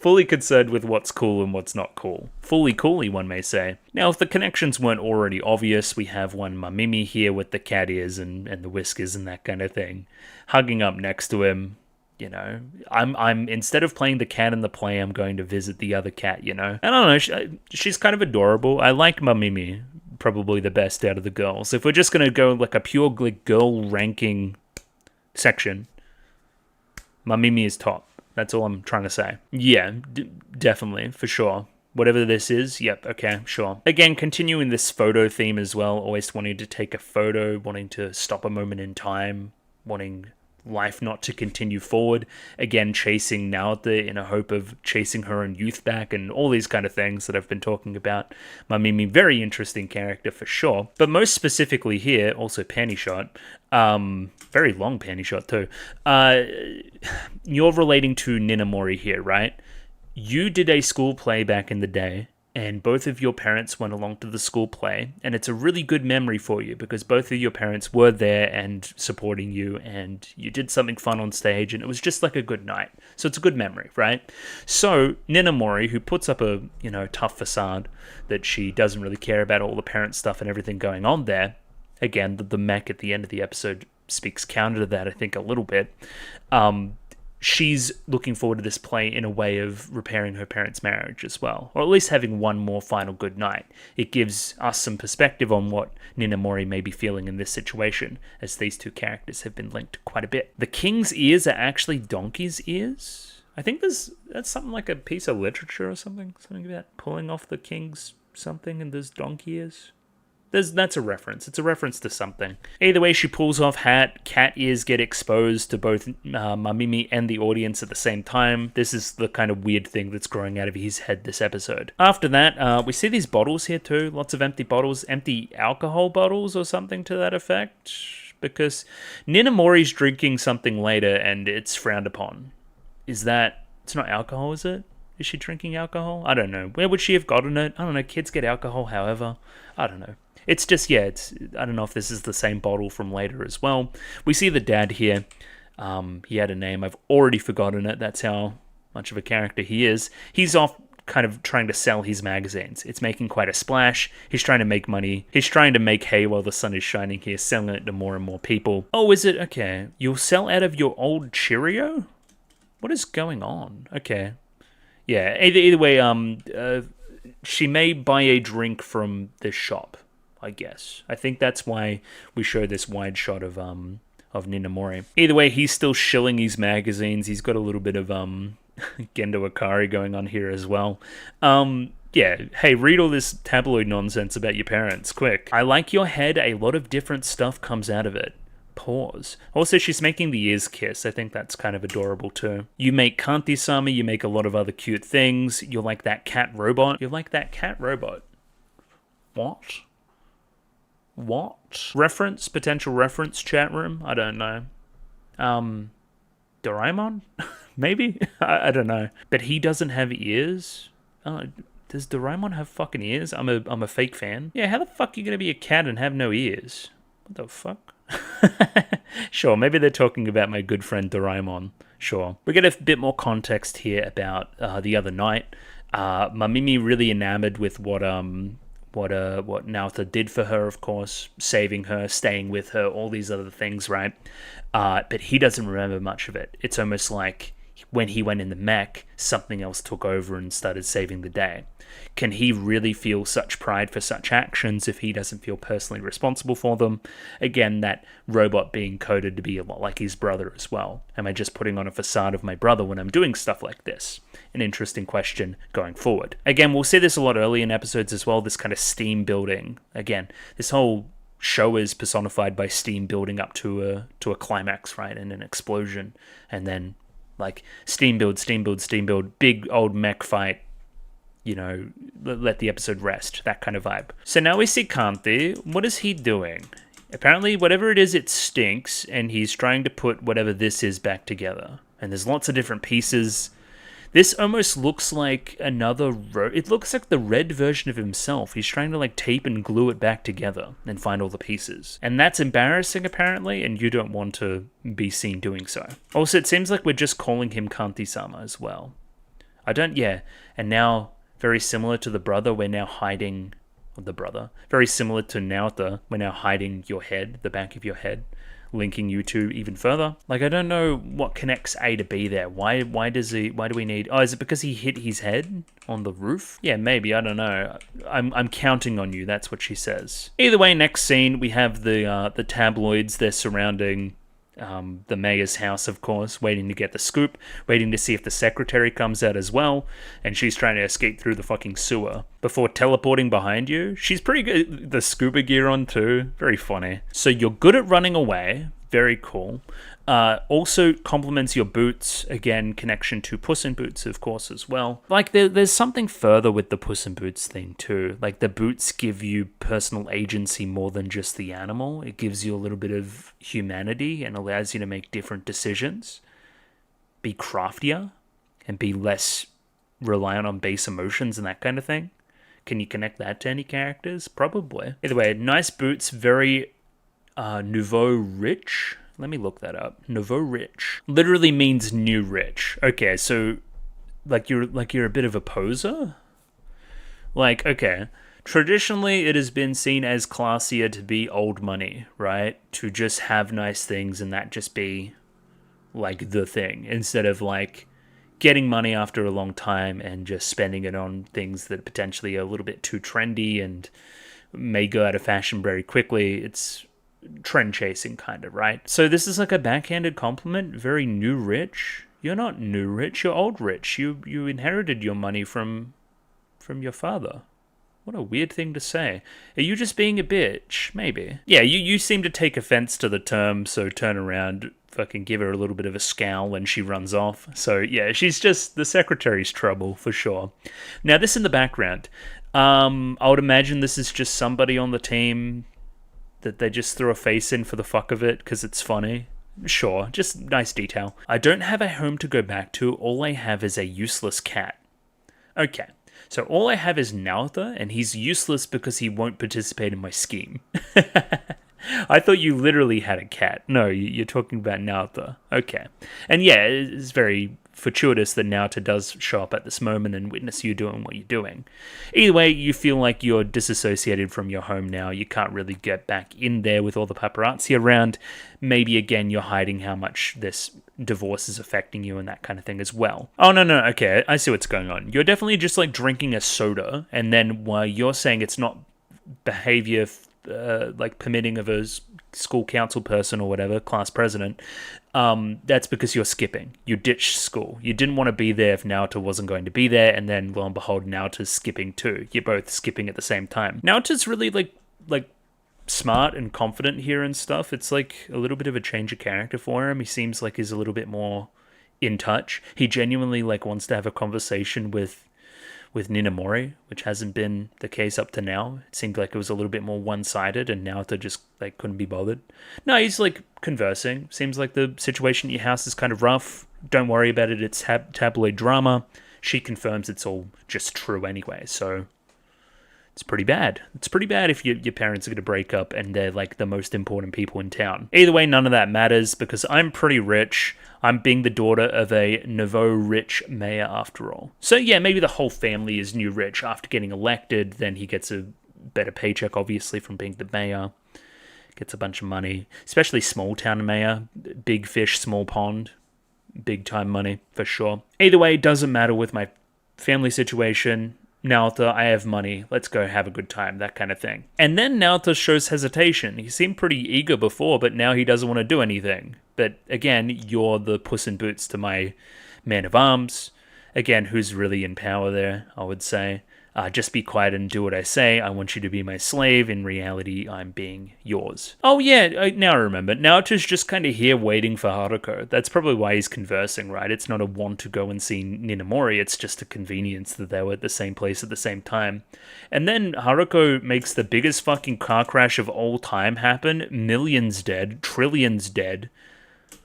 Fully concerned with what's cool and what's not cool. Fully cooly, one may say. Now, if the connections weren't already obvious, we have one Mamimi here with the cat ears and the whiskers and that kind of thing. Hugging up next to him. You know, I'm instead of playing the cat in the play, I'm going to visit the other cat, you know? I don't know, she's kind of adorable. I like Mamimi, probably the best out of the girls. If we're just going to go like a pure like, girl ranking section, Mamimi is top. That's all I'm trying to say. Yeah, definitely, for sure. Whatever this is, yep, okay, sure. Again, continuing this photo theme as well, always wanting to take a photo, wanting to stop a moment in time, wanting life not to continue forward, again chasing Naota in a hope of chasing her own youth back and all these kind of things that I've been talking about. Mamimi, very interesting character for sure, but most specifically here, also panty shot, very long panty shot too. You're relating to Ninamori here, right? You did a school play back in the day, and both of your parents went along to the school play, and it's a really good memory for you because both of your parents were there and supporting you, and you did something fun on stage, and it was just like a good night. So it's a good memory, right? So Ninamori, who puts up a tough facade that she doesn't really care about all the parent stuff and everything going on there. Again, the mech at the end of the episode speaks counter to that, I think, a little bit. She's looking forward to this play in a way of repairing her parents' marriage as well, or at least having one more final good night. It gives us some perspective on what Ninamori may be feeling in this situation, as these two characters have been linked quite a bit. The king's ears are actually donkey's ears. I think that's something like a piece of literature or something about pulling off the king's something and there's donkey ears. That's a reference. It's a reference to something. Either way, she pulls off hat. Cat ears get exposed to both Mamimi and the audience at the same time. This is the kind of weird thing that's growing out of his head this episode. After that, we see these bottles here too. Lots of empty bottles. Empty alcohol bottles or something to that effect. Because Ninamori's drinking something later and it's frowned upon. It's not alcohol, is it? Is she drinking alcohol? I don't know. Where would she have gotten it? I don't know. Kids get alcohol, however. I don't know. It's just, I don't know if this is the same bottle from later as well. We see the dad here. He had a name. I've already forgotten it. That's how much of a character he is. He's off kind of trying to sell his magazines. It's making quite a splash. He's trying to make money. He's trying to make hay while the sun is shining here, selling it to more and more people. Oh, is it? Okay. You'll sell out of your old Cheerio? What is going on? Okay. Yeah, either way, she may buy a drink from this shop, I guess. I think that's why we show this wide shot of Ninamori. Either way, he's still shilling his magazines. He's got a little bit of Gendo Akari going on here as well. Yeah, hey, read all this tabloid nonsense about your parents, quick. I like your head. A lot of different stuff comes out of it. Pause. Also, she's making the ears kiss. I think that's kind of adorable too. You make Kanti-sama, you make a lot of other cute things. You're like that cat robot. You're like that cat robot. What? What? Reference? Potential reference chat room? I don't know. Doraemon? Maybe? I don't know. But he doesn't have ears? Does Doraemon have fucking ears? I'm a fake fan. Yeah, how the fuck are you gonna be a cat and have no ears? What the fuck? Sure, maybe they're talking about my good friend Doraemon. Sure. We get a bit more context here about the other night. Mamimi really enamored with what Naota did for her, of course, saving her, staying with her, all these other things, right? But he doesn't remember much of it. It's almost like when he went in the mech, something else took over and started saving the day. Can he really feel such pride for such actions if he doesn't feel personally responsible for them? Again, that robot being coded to be a lot like his brother as well. Am I just putting on a facade of my brother when I'm doing stuff like this? An interesting question going forward. Again, we'll see this a lot early in episodes as well, this kind of steam building. Again, this whole show is personified by steam building up to a climax, right? And an explosion. And then, like, steam build, big old mech fight, you know, let the episode rest, that kind of vibe. So now we see Kanti. What is he doing? Apparently, whatever it is, it stinks, and he's trying to put whatever this is back together. And there's lots of different pieces. This almost looks like another... It looks like the red version of himself. He's trying to, like, tape and glue it back together and find all the pieces. And that's embarrassing, apparently, and you don't want to be seen doing so. Also, it seems like we're just calling him Kanti-sama as well. Yeah. And now... Very similar to the brother, we're now hiding... Very similar to Naota, we're now hiding your head, the back of your head, linking you two even further. Like, I don't know what connects A to B there. Why do we need... Oh, is it because he hit his head on the roof? Yeah, maybe, I don't know. I'm counting on you, that's what she says. Either way, next scene, we have the tabloids. They're surrounding... the mayor's house, of course, waiting to get the scoop, waiting to see if the secretary comes out as well, and she's trying to escape through the fucking sewer before teleporting behind you. She's pretty good. The scuba gear on too, very funny. So you're good at running away, very cool. Also complements your boots, again, connection to Puss in Boots, of course, as well. Like, there's something further with the Puss in Boots thing, too. Like, the boots give you personal agency more than just the animal. It gives you a little bit of humanity and allows you to make different decisions, be craftier, and be less reliant on base emotions and that kind of thing. Can you connect that to any characters? Probably. Either way, nice boots, very nouveau rich. Let me look that up. Nouveau rich literally means new rich. Okay, so like you're a bit of a poser? Like, okay. Traditionally, it has been seen as classier to be old money, right? To just have nice things and that just be like the thing, instead of like getting money after a long time and just spending it on things that potentially are a little bit too trendy and may go out of fashion very quickly. It's trend chasing, kind of, right? So this is like a backhanded compliment. Very new rich. You're not new rich, you're old rich. You inherited your money from your father. What a weird thing to say. Are you just being a bitch? Maybe. Yeah, you seem to take offense to the term, so turn around, fucking give her a little bit of a scowl when she runs off. So yeah, she's just the secretary's trouble, for sure. Now, this in the background. I would imagine this is just somebody on the team that they just threw a face in for the fuck of it because it's funny. Sure, just nice detail. I don't have a home to go back to. All I have is a useless cat. Okay, so all I have is Naota, and he's useless because he won't participate in my scheme. I thought you literally had a cat. No, you're talking about Naota. Okay. And yeah, it's very fortuitous that Naota does show up at this moment and witness you doing what you're doing. Either way, you feel like you're disassociated from your home now. You can't really get back in there with all the paparazzi around. Maybe, again, you're hiding how much this divorce is affecting you and that kind of thing as well. Oh, no, okay, I see what's going on. You're definitely just, like, drinking a soda, and then while you're saying it's not behavior like permitting of a school council person or whatever, class president, that's because you're skipping. You ditched school. You didn't want to be there if Naota wasn't going to be there, and then lo and behold, Naota's skipping too. You're both skipping at the same time. Naota's really like smart and confident here and stuff. It's like a little bit of a change of character for him. He seems like he's a little bit more in touch. He genuinely like wants to have a conversation with Ninamori, which hasn't been the case up to now. It seemed like it was a little bit more one-sided, and Naoto just like couldn't be bothered. No, he's like conversing. Seems like the situation at your house is kind of rough. Don't worry about it. It's tabloid drama. She confirms it's all just true anyway, so it's pretty bad. It's pretty bad if your parents are going to break up and they're like the most important people in town. Either way, none of that matters because I'm pretty rich. I'm being the daughter of a nouveau rich mayor after all. So yeah, maybe the whole family is new rich after getting elected. Then he gets a better paycheck, obviously, from being the mayor. Gets a bunch of money, especially small town mayor. Big fish, small pond. Big time money, for sure. Either way, it doesn't matter with my family situation. Naoto, I have money, let's go have a good time, that kind of thing. And then Naoto shows hesitation. He seemed pretty eager before, but now he doesn't want to do anything. But again, you're the Puss in Boots to my man of arms. Again, who's really in power there, I would say. Just be quiet and do what I say. I want you to be my slave. In reality, I'm being yours. Oh yeah, now I remember. Naoto's just kind of here waiting for Haruko. That's probably why he's conversing, right? It's not a want to go and see Ninamori. It's just a convenience that they were at the same place at the same time. And then Haruko makes the biggest fucking car crash of all time happen. Millions dead. Trillions dead.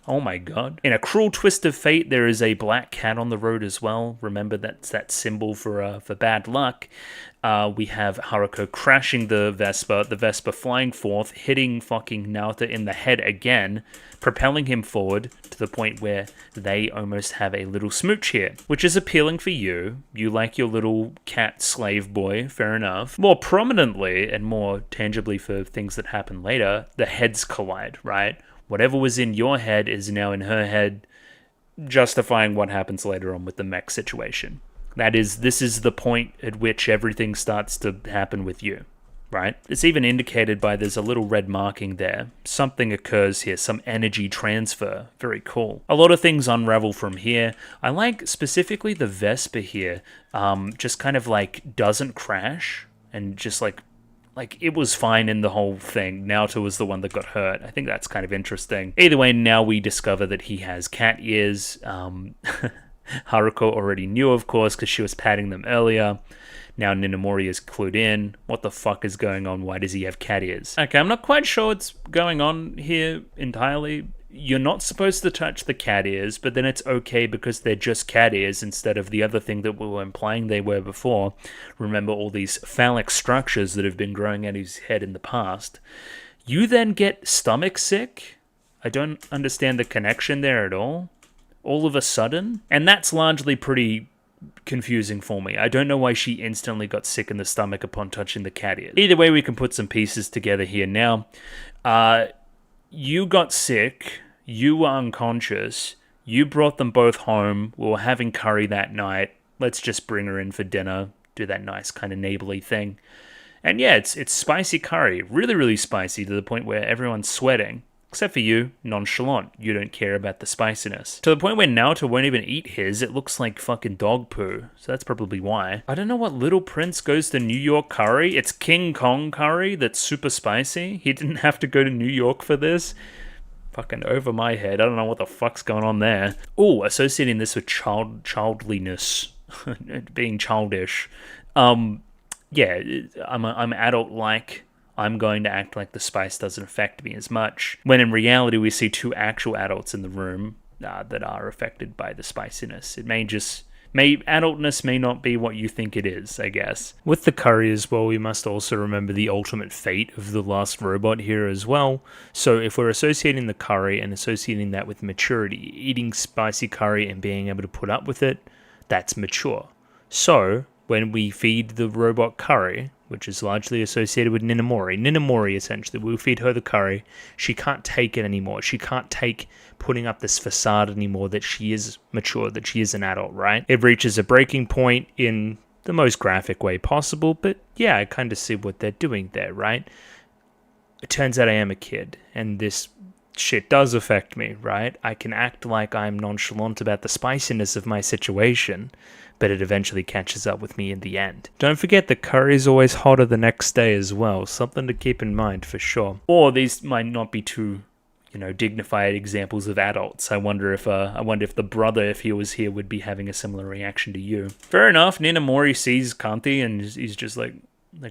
Oh my god. In a cruel twist of fate, there is a black cat on the road as well. Remember, that's that symbol for bad luck. We have Haruko crashing the Vespa flying forth, hitting fucking Naoto in the head again, propelling him forward to the point where they almost have a little smooch here, which is appealing for you. You like your little cat slave boy, fair enough. More prominently and more tangibly for things that happen later, the heads collide, right? Whatever was in your head is now in her head, justifying what happens later on with the mech situation. This is the point at which everything starts to happen with you, right? It's even indicated by there's a little red marking there. Something occurs here, some energy transfer. Very cool. A lot of things unravel from here. I like specifically the Vespa here, just kind of like doesn't crash and just like it was fine in the whole thing. Naoto was the one that got hurt. I think that's kind of interesting. Either way, now we discover that he has cat ears. Haruko already knew, of course, because she was patting them earlier. Now Ninamori is clued in. What the fuck is going on? Why does he have cat ears? Okay, I'm not quite sure what's going on here entirely. You're not supposed to touch the cat ears, but then it's okay because they're just cat ears instead of the other thing that we were implying they were before. Remember all these phallic structures that have been growing out his head in the past. You then get stomach sick? I don't understand the connection there at all of a sudden. And that's largely pretty confusing for me. I don't know why she instantly got sick in the stomach upon touching the cat ears. Either way, we can put some pieces together here now. You got sick, you were unconscious, you brought them both home, we were having curry that night, let's just bring her in for dinner, do that nice kind of neighborly thing. And yeah, it's spicy curry, really, really spicy to the point where everyone's sweating. Except for you, nonchalant, you don't care about the spiciness. To the point where Naoto won't even eat his, it looks like fucking dog poo, so that's probably why. I don't know what Little Prince goes to New York curry, it's King Kong curry that's super spicy. He didn't have to go to New York for this. Fucking over my head, I don't know what the fuck's going on there. Oh, associating this with childliness, being childish. Yeah, I'm adult-like. I'm going to act like the spice doesn't affect me as much. When in reality, we see two actual adults in the room that are affected by the spiciness. Adultness may not be what you think it is, I guess. With the curry as well, we must also remember the ultimate fate of the last robot here as well. So if we're associating the curry and associating that with maturity, eating spicy curry and being able to put up with it, that's mature. So when we feed the robot curry, which is largely associated with Ninamori essentially, we'll feed her the curry. She can't take it anymore. She can't take putting up this facade anymore that she is mature, that she is an adult, right? It reaches a breaking point in the most graphic way possible, but yeah, I kind of see what they're doing there, right? It turns out I am a kid, and this shit does affect me, right? I can act like I'm nonchalant about the spiciness of my situation, but it eventually catches up with me in the end. Don't forget the curry's always hotter the next day as well. Something to keep in mind for sure. Or these might not be too, dignified examples of adults. I wonder if the brother, if he was here, would be having a similar reaction to you. Fair enough. Ninamori sees Kanti and he's just like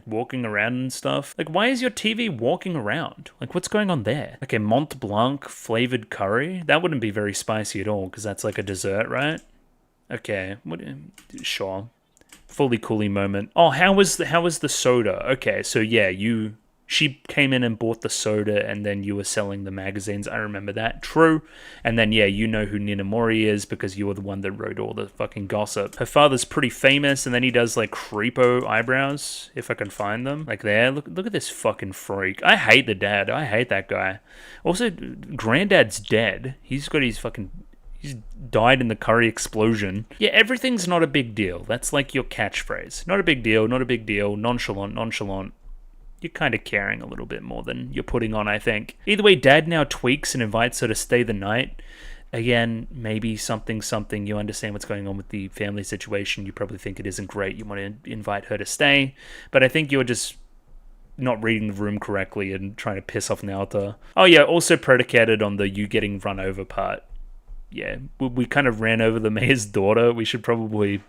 walking around and stuff. Like, why is your TV walking around? Like, what's going on there? Like a Mont Blanc flavored curry? That wouldn't be very spicy at all, because that's like a dessert, right? Okay, sure. Fully coolie moment. Oh, how was the soda? Okay, so yeah, she came in and bought the soda, and then you were selling the magazines. I remember that. True. And then, yeah, you know who Ninamori is because you were the one that wrote all the fucking gossip. Her father's pretty famous, and then he does, like, creepo eyebrows, if I can find them. Like, there. Look at this fucking freak. I hate the dad. I hate that guy. Also, Granddad's dead. He's died in the curry explosion. Yeah, everything's not a big deal. That's like your catchphrase. Not a big deal, not a big deal. Nonchalant. You're kind of caring a little bit more than you're putting on, I think. Either way, Dad now tweaks and invites her to stay the night. Again, maybe something, you understand what's going on with the family situation. You probably think it isn't great. You want to invite her to stay. But I think you're just not reading the room correctly and trying to piss off Naota. Oh yeah, also predicated on the you getting run over part. Yeah, we kind of ran over the mayor's daughter. We should probably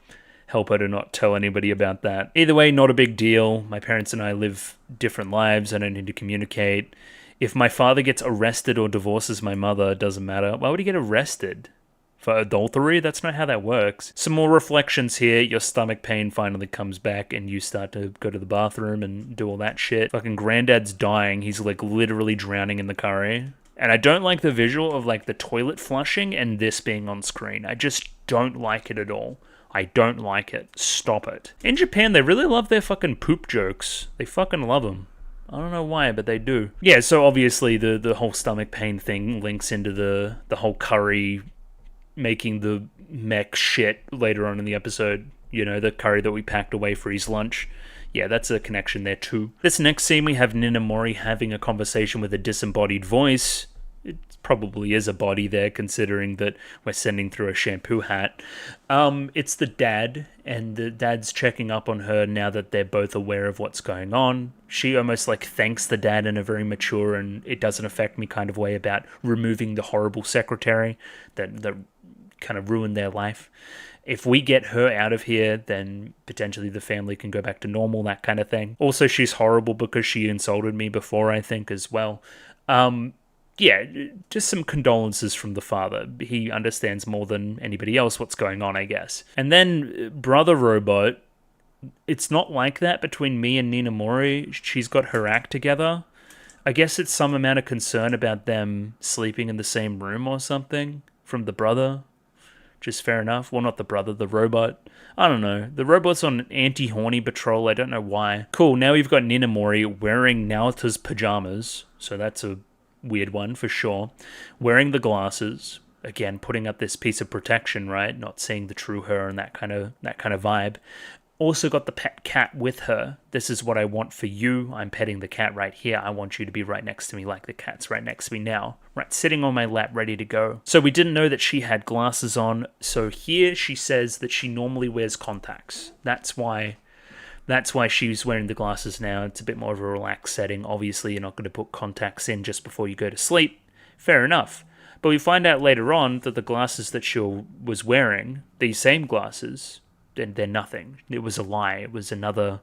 help her to not tell anybody about that. Either way, not a big deal. My parents and I live different lives. I don't need to communicate. If my father gets arrested or divorces my mother, it doesn't matter. Why would he get arrested? For adultery? That's not how that works. Some more reflections here. Your stomach pain finally comes back and you start to go to the bathroom and do all that shit. Fucking Granddad's dying. He's like literally drowning in the curry. And I don't like the visual of like the toilet flushing and this being on screen. I just don't like it at all. I don't like it. Stop it. In Japan, they really love their fucking poop jokes. They fucking love them. I don't know why, but they do. Yeah, so obviously the whole stomach pain thing links into the whole curry making the mech shit later on in the episode. The curry that we packed away for his lunch. Yeah, that's a connection there too. This next scene, we have Ninamori having a conversation with a disembodied voice. It probably is a body there, considering that we're sending through a shampoo hat. It's the dad, and the dad's checking up on her now that they're both aware of what's going on. She almost like thanks the dad in a very mature and it doesn't affect me kind of way about removing the horrible secretary that kind of ruined their life. If we get her out of here, then potentially the family can go back to normal, that kind of thing. Also, she's horrible because she insulted me before, I think, as well. Yeah, just some condolences from the father. He understands more than anybody else what's going on, I guess. And then Brother Robot, it's not like that between me and Ninamori. She's got her act together. I guess it's some amount of concern about them sleeping in the same room or something from the brother. Just fair enough. Well, not the brother, the robot. I don't know. The robot's on anti-horny patrol. I don't know why. Cool, now we've got Ninamori wearing Naota's pajamas. So that's a weird one for sure. Wearing the glasses. Again, putting up this piece of protection, right? Not seeing the true her and that kind of vibe. Also got the pet cat with her. This is what I want for you. I'm petting the cat right here. I want you to be right next to me like the cat's right next to me now. Right, sitting on my lap, ready to go. So we didn't know that she had glasses on. So here she says that she normally wears contacts. That's why she's wearing the glasses now. It's a bit more of a relaxed setting. Obviously, you're not going to put contacts in just before you go to sleep. Fair enough. But we find out later on that the glasses that she was wearing, these same glasses, they're nothing. It was a lie. It was another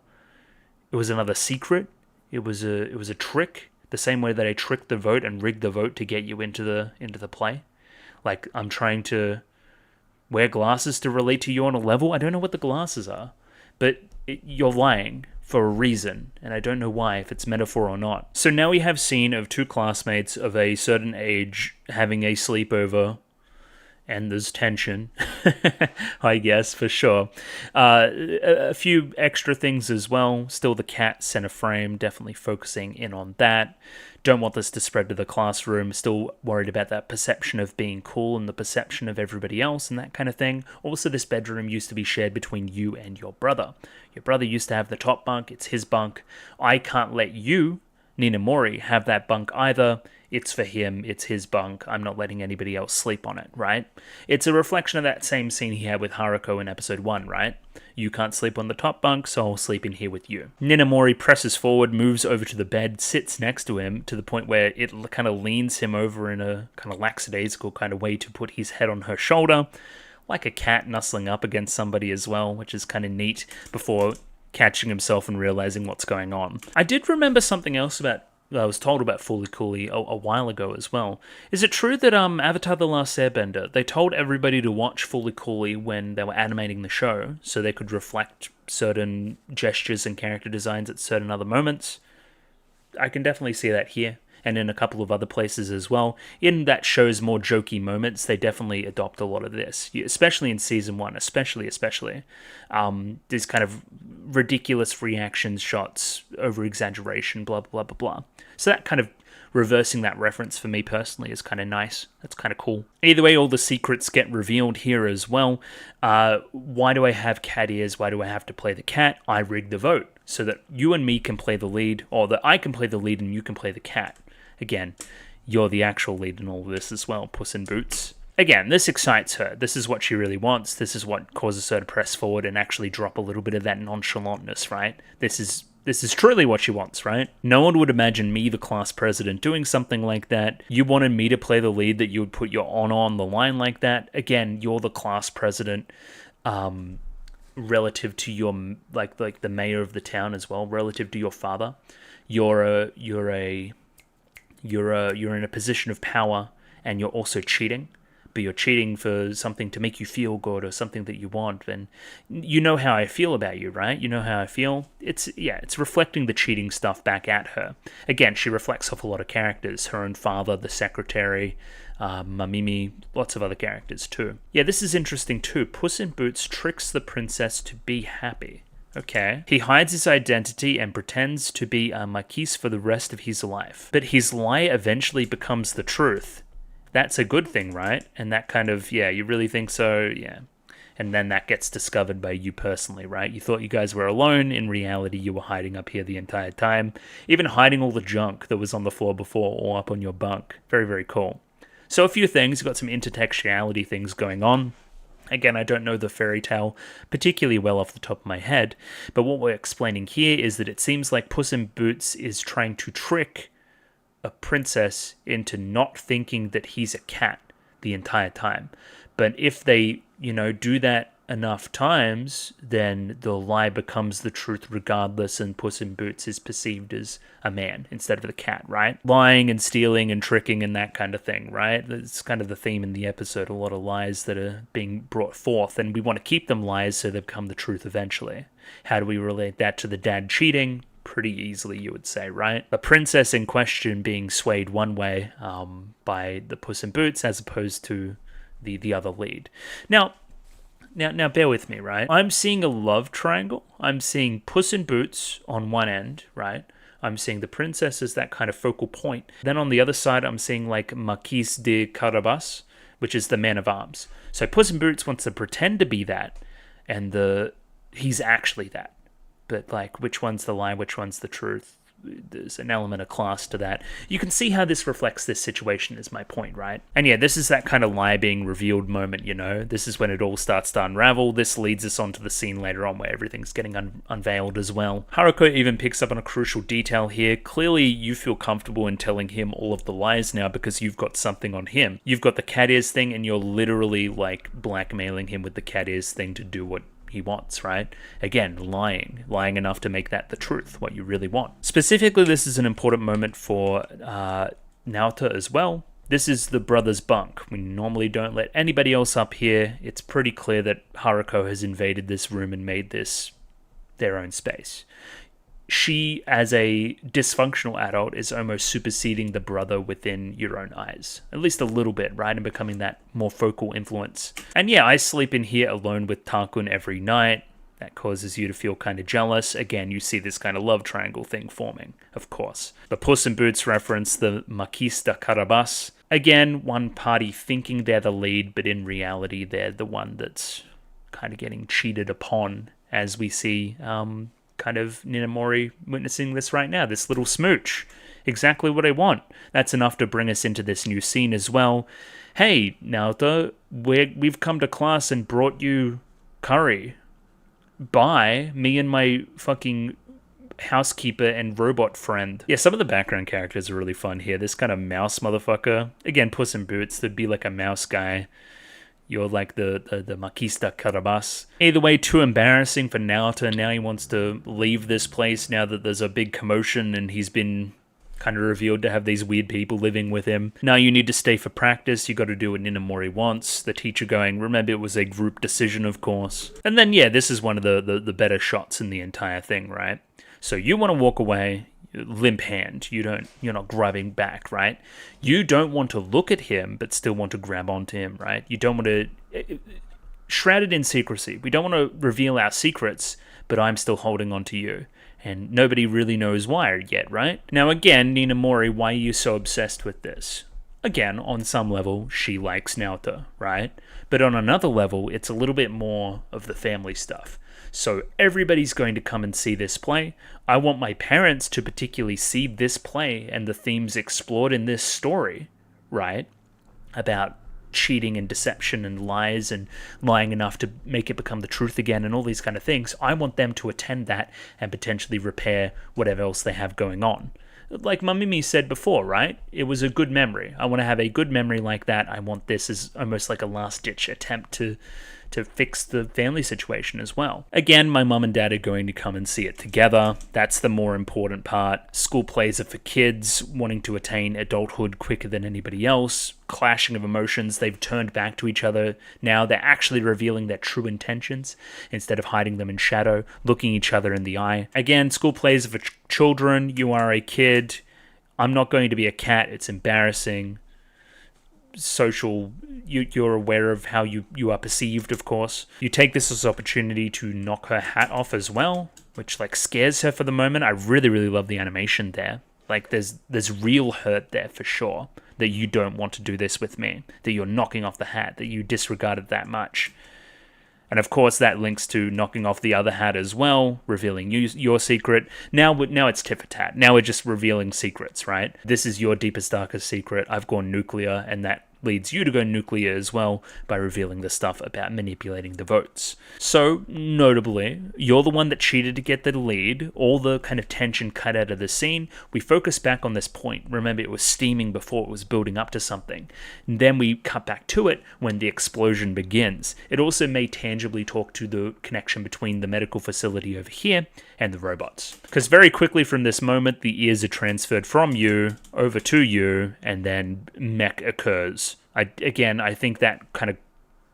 secret. It was a trick. The same way that I tricked the vote and rigged the vote to get you into the play. Like, I'm trying to wear glasses to relate to you on a level. I don't know what the glasses are, but you're lying for a reason, and I don't know why, if it's metaphor or not. So now we have scene of two classmates of a certain age having a sleepover, and there's tension, I guess, for sure. A few extra things as well. Still the cat center frame, definitely focusing in on that. Don't want this to spread to the classroom. Still worried about that perception of being cool and the perception of everybody else and that kind of thing. Also, this bedroom used to be shared between you and your brother. Your brother used to have the top bunk. It's his bunk. I can't let you, Ninamori, have that bunk either. It's for him, it's his bunk, I'm not letting anybody else sleep on it, right? It's a reflection of that same scene he had with Haruko in episode 1, right? You can't sleep on the top bunk, so I'll sleep in here with you. Ninamori presses forward, moves over to the bed, sits next to him to the point where it kind of leans him over in a kind of lackadaisical kind of way to put his head on her shoulder, like a cat nuzzling up against somebody as well, which is kind of neat, before catching himself and realizing what's going on. I did remember something else I was told about Fully Cooley a while ago as well. Is it true that Avatar The Last Airbender, they told everybody to watch Fully Cooley when they were animating the show, so they could reflect certain gestures and character designs at certain other moments? I can definitely see that here, and in a couple of other places as well. In that show's more jokey moments, they definitely adopt a lot of this, especially in season 1, especially. These kind of ridiculous reactions, shots, over-exaggeration, blah, blah, blah, blah. So that kind of reversing that reference for me personally is kind of nice. That's kind of cool. Either way, all the secrets get revealed here as well. Why do I have cat ears? Why do I have to play the cat? I rigged the vote so that you and me can play the lead, or that I can play the lead and you can play the cat. Again, you're the actual lead in all of this as well, Puss in Boots. Again, this excites her. This is what she really wants. This is what causes her to press forward and actually drop a little bit of that nonchalantness, right? This is truly what she wants, right? No one would imagine me, the class president, doing something like that. You wanted me to play the lead, that you would put your honor on the line like that. Again, you're the class president, relative to your, like the mayor of the town as well, relative to your father. You're in a position of power, and you're also cheating. But you're cheating for something to make you feel good, or something that you want. And you know how I feel about you, right? You know how I feel. It's reflecting the cheating stuff back at her. Again, she reflects off a lot of characters. Her own father, the secretary, Mamimi, lots of other characters too. Yeah, this is interesting too. Puss in Boots tricks the princess to be happy. Okay. He hides his identity and pretends to be a Marquis for the rest of his life. But his lie eventually becomes the truth. That's a good thing, right? And that kind of, yeah, you really think so? Yeah. And then that gets discovered by you personally, right? You thought you guys were alone. In reality, you were hiding up here the entire time. Even hiding all the junk that was on the floor before, or up on your bunk. Very, very cool. So a few things. You've got some intertextuality things going on. Again, I don't know the fairy tale particularly well off the top of my head, but what we're explaining here is that it seems like Puss in Boots is trying to trick a princess into not thinking that he's a cat the entire time. But if they, do that enough times, then the lie becomes the truth regardless, and Puss in Boots is perceived as a man instead of the cat, right? Lying and stealing and tricking and that kind of thing, right? That's kind of the theme in the episode, a lot of lies that are being brought forth, and we want to keep them lies so they become the truth eventually. How do we relate that to the dad cheating? Pretty easily, you would say, right? The princess in question being swayed one way by the Puss in Boots as opposed to the other lead. Now, bear with me, right? I'm seeing a love triangle. I'm seeing Puss in Boots on one end, right? I'm seeing the princess as that kind of focal point. Then on the other side, I'm seeing like Marquis de Carabas, which is the man of arms. So Puss in Boots wants to pretend to be that, and he's actually that. But like, which one's the lie, which one's the truth? There's an element of class to that. You can see how this reflects this situation is my point, right? And yeah, this is that kind of lie being revealed moment, This is when it all starts to unravel. This leads us on to the scene later on where everything's getting unveiled as well. Haruko even picks up on a crucial detail here. Clearly, you feel comfortable in telling him all of the lies now because you've got something on him. You've got the cat ears thing, and you're literally like blackmailing him with the cat ears thing to do what he wants, right? Again, lying enough to make that the truth, what you really want. Specifically, this is an important moment for Naota as well. This is the brothers' bunk. We normally don't let anybody else up here. It's pretty clear that Haruko has invaded this room and made this their own space. She, as a dysfunctional adult, is almost superseding the brother within your own eyes. At least a little bit, right? And becoming that more focal influence. And yeah, I sleep in here alone with Takun every night. That causes you to feel kind of jealous. Again, you see this kind of love triangle thing forming, of course. The Puss in Boots reference, the Marquis de Carabas. Again, one party thinking they're the lead, but in reality, they're the one that's kind of getting cheated upon, as we see kind of Ninamori witnessing this right now, this little smooch. Exactly what I want. That's enough to bring us into this new scene as well. Hey, Naoto, we've come to class and brought you curry. Bye. Me and my fucking housekeeper and robot friend. Yeah, some of the background characters are really fun here. This kind of mouse motherfucker. Again, Puss in Boots. There'd be like a mouse guy. You're like the Makista Carabas. Either way, too embarrassing for Naoto. Now he wants to leave this place now that there's a big commotion and he's been kind of revealed to have these weird people living with him. Now you need to stay for practice. You got to do what Ninamori wants. The teacher going, remember it was a group decision, of course. And then, yeah, this is one of the better shots in the entire thing, right? So you want to walk away, limp hand. You're not grabbing back, right? You don't want to look at him, but still want to grab onto him, right? You don't want to... Shrouded in secrecy. We don't want to reveal our secrets, but I'm still holding on to you. And nobody really knows why yet, right? Now again, Ninamori, why are you so obsessed with this? Again, on some level, she likes Naoto, right? But on another level, it's a little bit more of the family stuff. So everybody's going to come and see this play. I want my parents to particularly see this play and the themes explored in this story, right? About cheating and deception and lies and lying enough to make it become the truth again and all these kind of things. I want them to attend that and potentially repair whatever else they have going on. Like Mamimi said before, right? It was a good memory. I want to have a good memory like that. I want this as almost like a last-ditch attempt to fix the family situation as well. Again, my mum and dad are going to come and see it together. That's the more important part. School plays are for kids wanting to attain adulthood quicker than anybody else. Clashing of emotions. They've turned back to each other. Now they're actually revealing their true intentions instead of hiding them in shadow, looking each other in the eye. Again, school plays are for children. You are a kid. I'm not going to be a cat. It's embarrassing. Social, you're aware of how you are perceived, of course. You take this as an opportunity to knock her hat off as well, which like scares her for the moment. I really, really love the animation there. Like there's real hurt there for sure, that you don't want to do this with me, that you're knocking off the hat, that you disregarded that much. And of course that links to knocking off the other hat as well, revealing your secret. Now it's tit for tat. Now we're just revealing secrets, right? This is your deepest, darkest secret. I've gone nuclear, and that leads you to go nuclear as well by revealing the stuff about manipulating the votes. So, notably, you're the one that cheated to get the lead. All the kind of tension cut out of the scene. We focus back on this point. Remember, it was steaming before it was building up to something. And then we cut back to it when the explosion begins. It also may tangibly talk to the connection between the medical facility over here and the robots. Because very quickly from this moment, the ears are transferred from you over to you, and then mech occurs. I think that kind of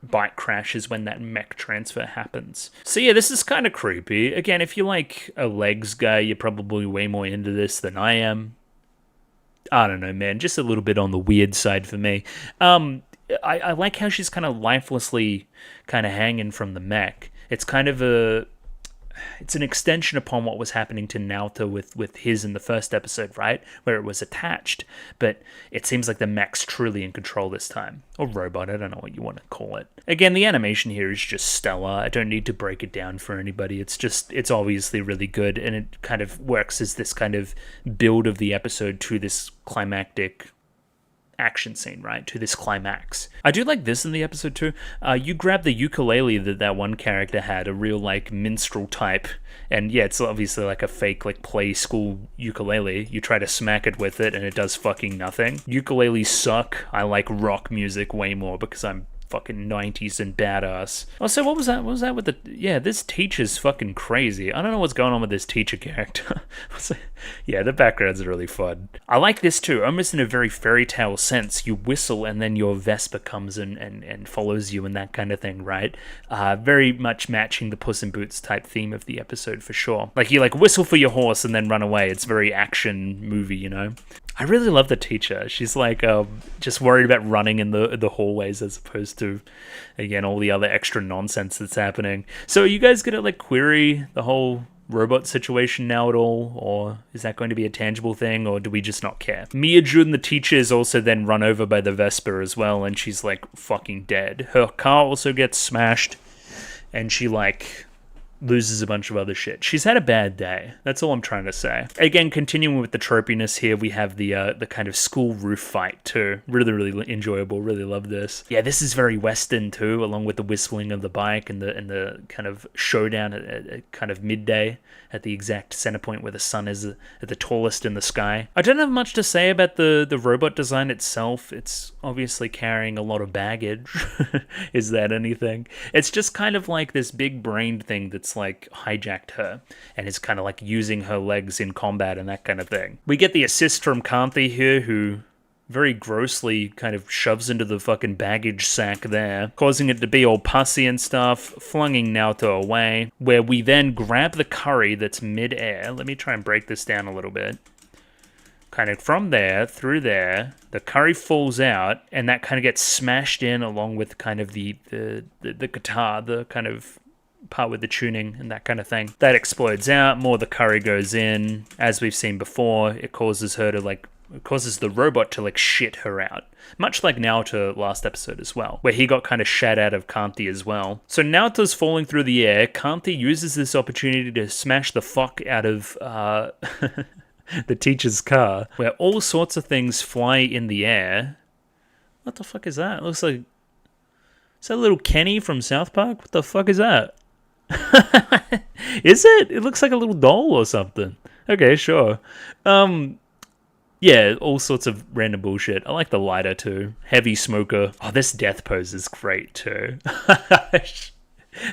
bite crash is when that mech transfer happens. So yeah, this is kind of creepy. Again, if you're like a legs guy, you're probably way more into this than I am. I don't know, man. Just a little bit on the weird side for me. I like how she's kind of lifelessly kind of hanging from the mech. It's kind of it's an extension upon what was happening to Naoto with his in the first episode, right? Where it was attached. But it seems like the mech's truly in control this time. Or robot, I don't know what you want to call it. Again, the animation here is just stellar. I don't need to break it down for anybody. It's obviously really good, and it kind of works as this kind of build of the episode to this climactic action scene, right? To this climax. I do like this in the episode too. You grab the ukulele that one character had, a real like minstrel type, and yeah, it's obviously like a fake like play school ukulele. You try to smack it with it and it does fucking nothing. Ukuleles suck. I like rock music way more because I'm fucking 90s and badass. Also, what was that with the... Yeah, this teacher's fucking crazy. I don't know what's going on with this teacher character. Yeah, the backgrounds are really fun. I like this too, almost in a very fairy tale sense. You whistle and then your Vespa comes and follows you and that kind of thing, right? Very much matching the Puss in Boots type theme of the episode for sure. Like, you like whistle for your horse and then run away. It's very action movie, you know? I really love the teacher. She's like just worried about running in the hallways as opposed to, again, all the other extra nonsense that's happening. So are you guys gonna like query the whole robot situation now at all, or is that going to be a tangible thing, or do we just not care? Miyajun, the teacher, is also then run over by the Vespa as well, and she's like fucking dead. Her car also gets smashed, and she like loses a bunch of other shit. She's had a bad day. That's all I'm trying to say. Again, continuing with the tropiness here, we have the kind of school roof fight too. Really, really enjoyable. Really love this. Yeah, this is very Western too, along with the whistling of the bike and the kind of showdown at kind of midday at the exact center point where the sun is at the tallest in the sky. I don't have much to say about the robot design itself. It's obviously carrying a lot of baggage. Is that anything? It's just kind of like this big brained thing that's like hijacked her and is kind of like using her legs in combat and that kind of thing. We get the assist from Kanthi here, who very grossly kind of shoves into the fucking baggage sack there, causing it to be all pussy and stuff, flunging Naoto away, where we then grab the curry that's mid-air. Let me try and break this down a little bit. Kind of from there, through there, the curry falls out, and that kind of gets smashed in along with kind of the guitar, the kind of part with the tuning and that kind of thing. That explodes out, more of the curry goes in. As we've seen before, it causes her to like, it causes the robot to like shit her out. Much like Naoto last episode as well, where he got kind of shat out of Kanthi as well. So Naoto's falling through the air. Kanthi uses this opportunity to smash the fuck out of the teacher's car, where all sorts of things fly in the air. What the fuck is that? It looks like... Is that little Kenny from South Park? What the fuck is that? Is it? It looks like a little doll or something. Okay, sure. Yeah, all sorts of random bullshit. I like the lighter too. Heavy smoker. Oh, this death pose is great too.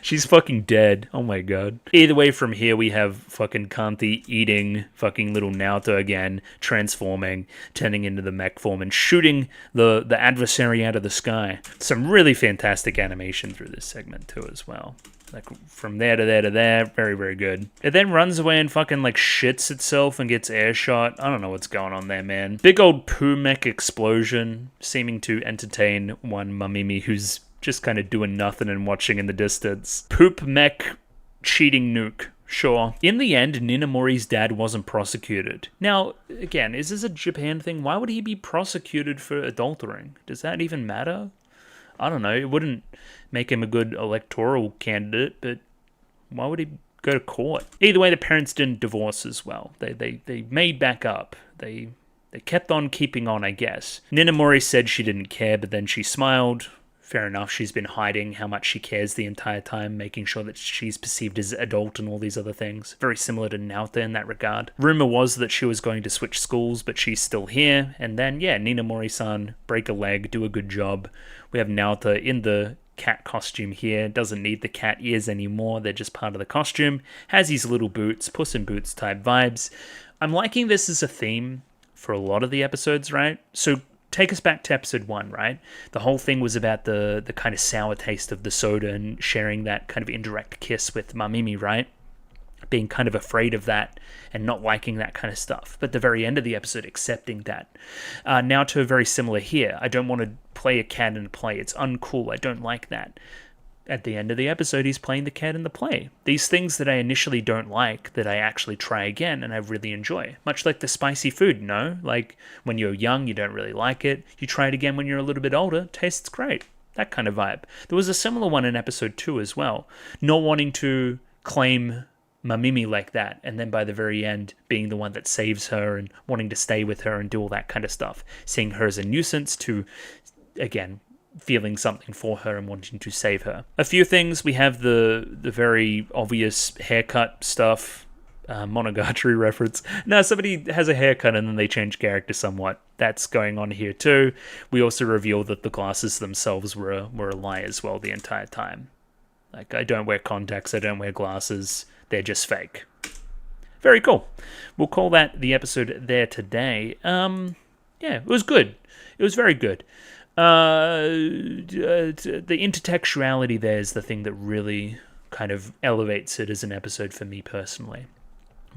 She's fucking dead. Oh my god. Either way, from here we have fucking Kanthi eating fucking little Naoto again, transforming, turning into the mech form, and shooting the adversary out of the sky. Some really fantastic animation through this segment too as well. Like from there to there to there, very, very good. It then runs away and fucking like shits itself and gets air shot. I don't know what's going on there, man. Big old poo mech explosion, seeming to entertain one Mamimi who's just kind of doing nothing and watching in the distance. Poop mech cheating nuke. Sure. In the end, Ninamori's dad wasn't prosecuted. Now, again, is this a Japan thing? Why would he be prosecuted for adultering? Does that even matter? I don't know. It wouldn't make him a good electoral candidate, but why would he go to court? Either way, the parents didn't divorce as well. They made back up. They kept on keeping on, I guess. Ninamori said she didn't care, but then she smiled. Fair enough, she's been hiding how much she cares the entire time, making sure that she's perceived as adult and all these other things. Very similar to Naoto in that regard. Rumor was that she was going to switch schools, but she's still here. And then, yeah, Ninamori-san, break a leg, do a good job. We have Naoto in the cat costume here. Doesn't need the cat ears anymore. They're just part of the costume. Has his little boots, Puss in Boots type vibes. I'm liking this as a theme for a lot of the episodes, right? So take us back to episode 1, right? The whole thing was about the kind of sour taste of the soda and sharing that kind of indirect kiss with Mamimi, right? Being kind of afraid of that and not liking that kind of stuff. But the very end of the episode, accepting that. Now to a very similar here. I don't want to play a cat in a play. It's uncool. I don't like that. At the end of the episode, he's playing the cat in the play. These things that I initially don't like, that I actually try again and I really enjoy. Much like the spicy food, no? Like, when you're young, you don't really like it. You try it again when you're a little bit older, tastes great. That kind of vibe. There was a similar one in episode 2 as well. Not wanting to claim Mamimi like that, and then by the very end, being the one that saves her and wanting to stay with her and do all that kind of stuff. Seeing her as a nuisance to, again, feeling something for her and wanting to save her. A few things. We have the very obvious haircut stuff. Monogatari reference. No, somebody has a haircut and then they change character somewhat. That's going on here too. We also reveal that the glasses themselves were a lie as well the entire time. Like, I don't wear contacts, I don't wear glasses. They're just fake. Very cool. We'll call that the episode there today. Yeah, it was good. It was very good. The intertextuality there is the thing that really kind of elevates it as an episode for me personally.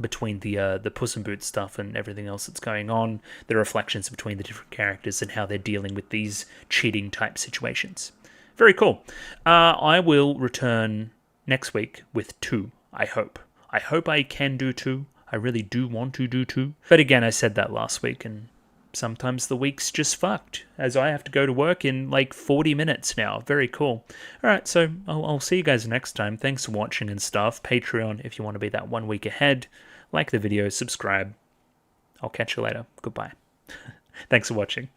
Between the Puss in Boots stuff and everything else that's going on, the reflections between the different characters and how they're dealing with these cheating type situations. Very cool. I will return next week with 2, I hope. I hope I can do 2. I really do want to do 2. But again, I said that last week and sometimes the week's just fucked, as I have to go to work in like 40 minutes now. Very cool. Alright, so I'll see you guys next time. Thanks for watching and stuff. Patreon if you want to be that 1 week ahead. Like the video, subscribe. I'll catch you later. Goodbye. Thanks for watching.